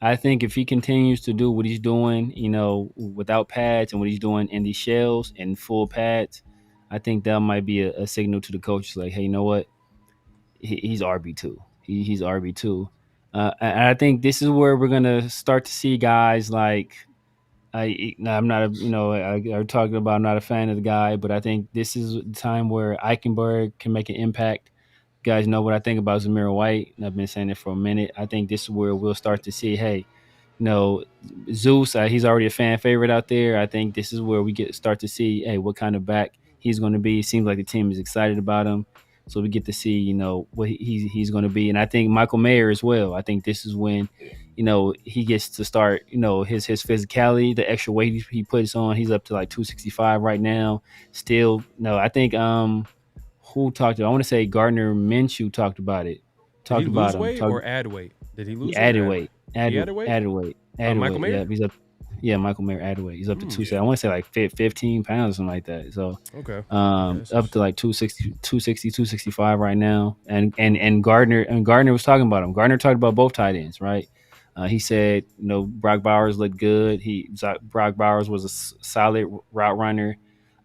Speaker 2: I think if he continues to do what he's doing, you know, without pads and what he's doing in these shells and full pads, I think that might be a signal to the coaches like, hey, you know what? He's RB2. He's RB2. And I think this is where we're going to start to see guys like, I'm not, I'm talking about I'm not a fan of the guy, but I think this is the time where Eichenberg can make an impact. You guys know what I think about Zamir White, and I've been saying it for a minute. I think this is where we'll start to see, hey, you know, Zeus, he's already a fan favorite out there. I think this is where we start to see, hey, what kind of back he's going to be. It seems like the team is excited about him. So we get to see, you know, what he's going to be. And I think Michael Mayer as well. I think this is when, you know, he gets to start, you know, his physicality, the extra weight he puts on. He's up to like 265 right now. Still, no, I think who talked about it? I want to say Gardner Minshew talked about it.
Speaker 1: Did he lose weight or add weight? Did he lose weight?
Speaker 2: Added weight.
Speaker 1: Added weight? Michael Mayer?
Speaker 2: Yeah, he's up. Yeah, Michael Mayer added weight. He's up to 270. I want to say like 15 pounds or something like that. So up to like 260, 265 right now. And Gardner was talking about him. Gardner talked about both tight ends, right? He said, Brock Bowers looked good. Brock Bowers was a solid route runner.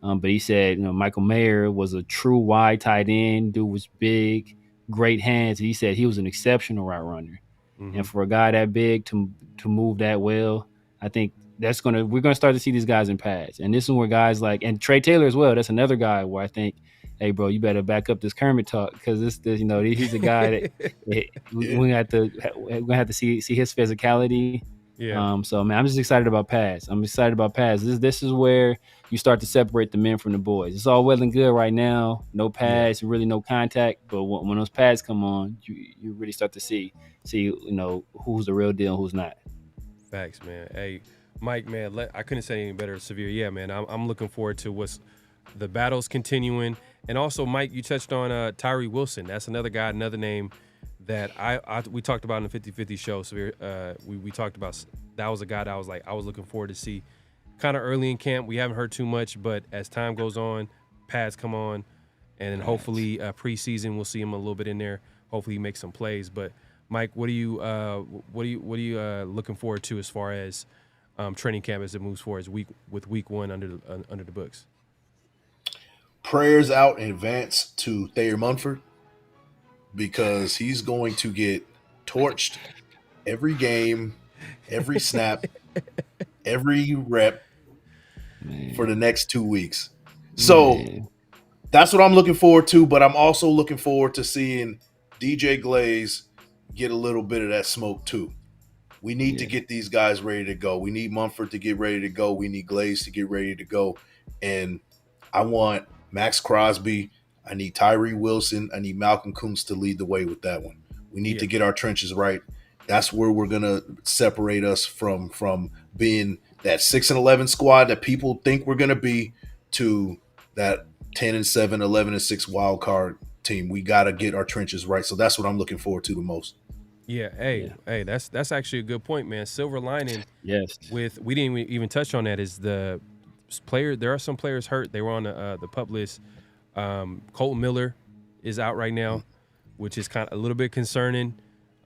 Speaker 2: But he said, Michael Mayer was a true wide tight end. Dude was big, great hands. He said he was an exceptional route runner.
Speaker 1: Mm-hmm.
Speaker 2: And for a guy that big to move that well, I think we're gonna start to see these guys in pads. And this is where guys like, and Trey Taylor as well. That's another guy where I think, hey bro, you better back up this Kermit talk, because he's a guy that we're gonna have to see his physicality.
Speaker 1: Yeah.
Speaker 2: So man, I'm just excited about pads. This is where you start to separate the men from the boys. It's all well and good right now, no pads, really no contact. But when those pads come on, you really start to see who's the real deal and who's not.
Speaker 1: Facts, man. Hey, Mike, man, I couldn't say anything better. Severe, yeah, man. I'm looking forward to what's the battles continuing, and also, Mike, you touched on Tyree Wilson. That's another guy, another name that we talked about in the 50-50 show. Severe, we talked about. That was a guy that I was looking forward to see. Kind of early in camp, we haven't heard too much, but as time goes on, pads come on, and then hopefully preseason we'll see him a little bit in there. Hopefully he makes some plays. But Mike, what are you looking forward to as far as training camp as it moves forward with week one under the books?
Speaker 3: Prayers out in advance to Thayer Munford, because he's going to get torched every game, every snap, every rep for the next 2 weeks. So that's what I'm looking forward to, but I'm also looking forward to seeing DJ Glaze get a little bit of that smoke too. We need to get these guys ready to go. We need Munford to get ready to go. We need Glaze to get ready to go. And I want Max Crosby, I need Tyree Wilson, I need Malcolm Koonce to lead the way with that one. We need to get our trenches right. That's where we're going to separate us from being that 6-11 squad that people think we're going to be to that 10-7, 11-6 wild card team. We got to get our trenches right. So that's what I'm looking forward to the most.
Speaker 1: Yeah, hey, that's actually a good point, man. Silver lining.
Speaker 2: Yes.
Speaker 1: We didn't even touch on that, is the player. There are some players hurt. They were on the PUP list. Colton Miller is out right now, which is kind of a little bit concerning.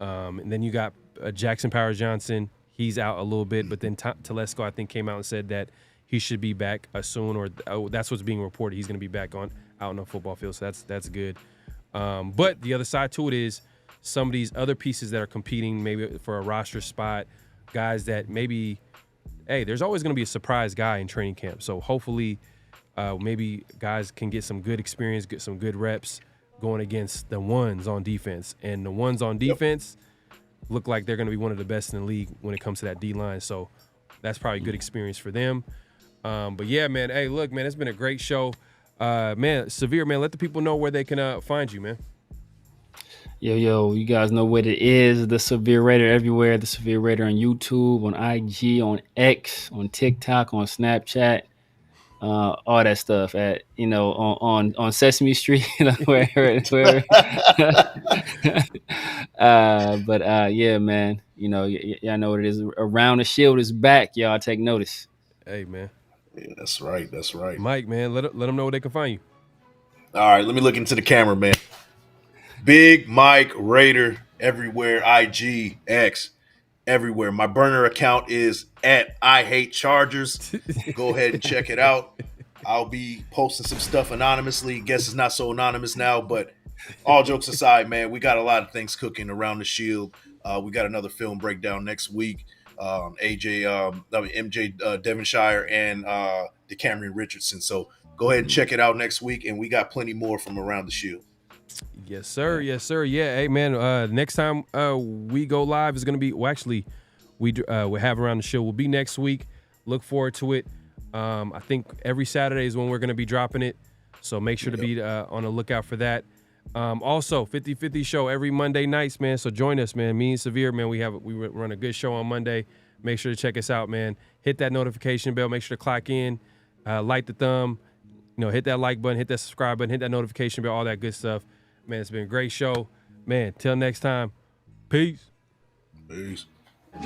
Speaker 1: And then you got Jackson Powers Johnson. He's out a little bit, but then Telesco, I think, came out and said that he should be back soon, or that's what's being reported. He's going to be back out on the football field, so that's good. But the other side to it is some of these other pieces that are competing maybe for a roster spot, guys that maybe, hey, there's always going to be a surprise guy in training camp. So hopefully maybe guys can get some good experience, get some good reps going against the ones on defense. And the ones on defense look like they're going to be one of the best in the league when it comes to that D-line. So that's probably a good experience for them. But, yeah, man, hey, look, man, it's been a great show. Man, Severe, man, let the people know where they can find you, man.
Speaker 2: Yo, you guys know what it is. The Severe Raider everywhere. The Severe Raider on YouTube, on IG, on X, on TikTok, on Snapchat, all that stuff at, on Sesame Street, wherever. Yeah, man, y'all know what it is. Around the Shield is back. Y'all take notice.
Speaker 1: Hey, man.
Speaker 3: Yeah, that's right. That's right.
Speaker 1: Mike, man, let them know where they can find you.
Speaker 3: All right, let me look into the camera, man. Big Mike Raider everywhere, IG, X, everywhere. My burner account is at I Hate Chargers. Go ahead and check it out. I'll be posting some stuff anonymously. Guess it's not so anonymous now, but all jokes aside, man, we got a lot of things cooking around the Shield. We got another film breakdown next week. MJ Devonshire and DeCameron Richardson. So go ahead and check it out next week, and we got plenty more from Around the Shield.
Speaker 1: Yes, sir. Yes, sir. Yeah, hey, man, next time we go live is going to be, well, actually, we have Around the Shield will be next week. Look forward to it. I think every Saturday is when we're going to be dropping it, so make sure to be on the lookout for that. Also, 50-50 show every Monday nights, man, so join us, man. Me and Severe, man, we run a good show on Monday. Make sure to check us out, man. Hit that notification bell. Make sure to clock in, light the thumb, hit that like button, hit that subscribe button, hit that notification bell, all that good stuff. Man, it's been a great show. Man, till next time, peace.
Speaker 3: Peace.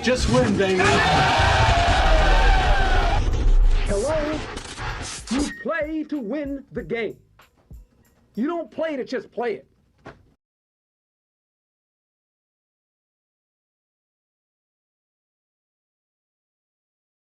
Speaker 6: Just win, baby.
Speaker 12: Hello? You play to win the game. You don't play to just play it.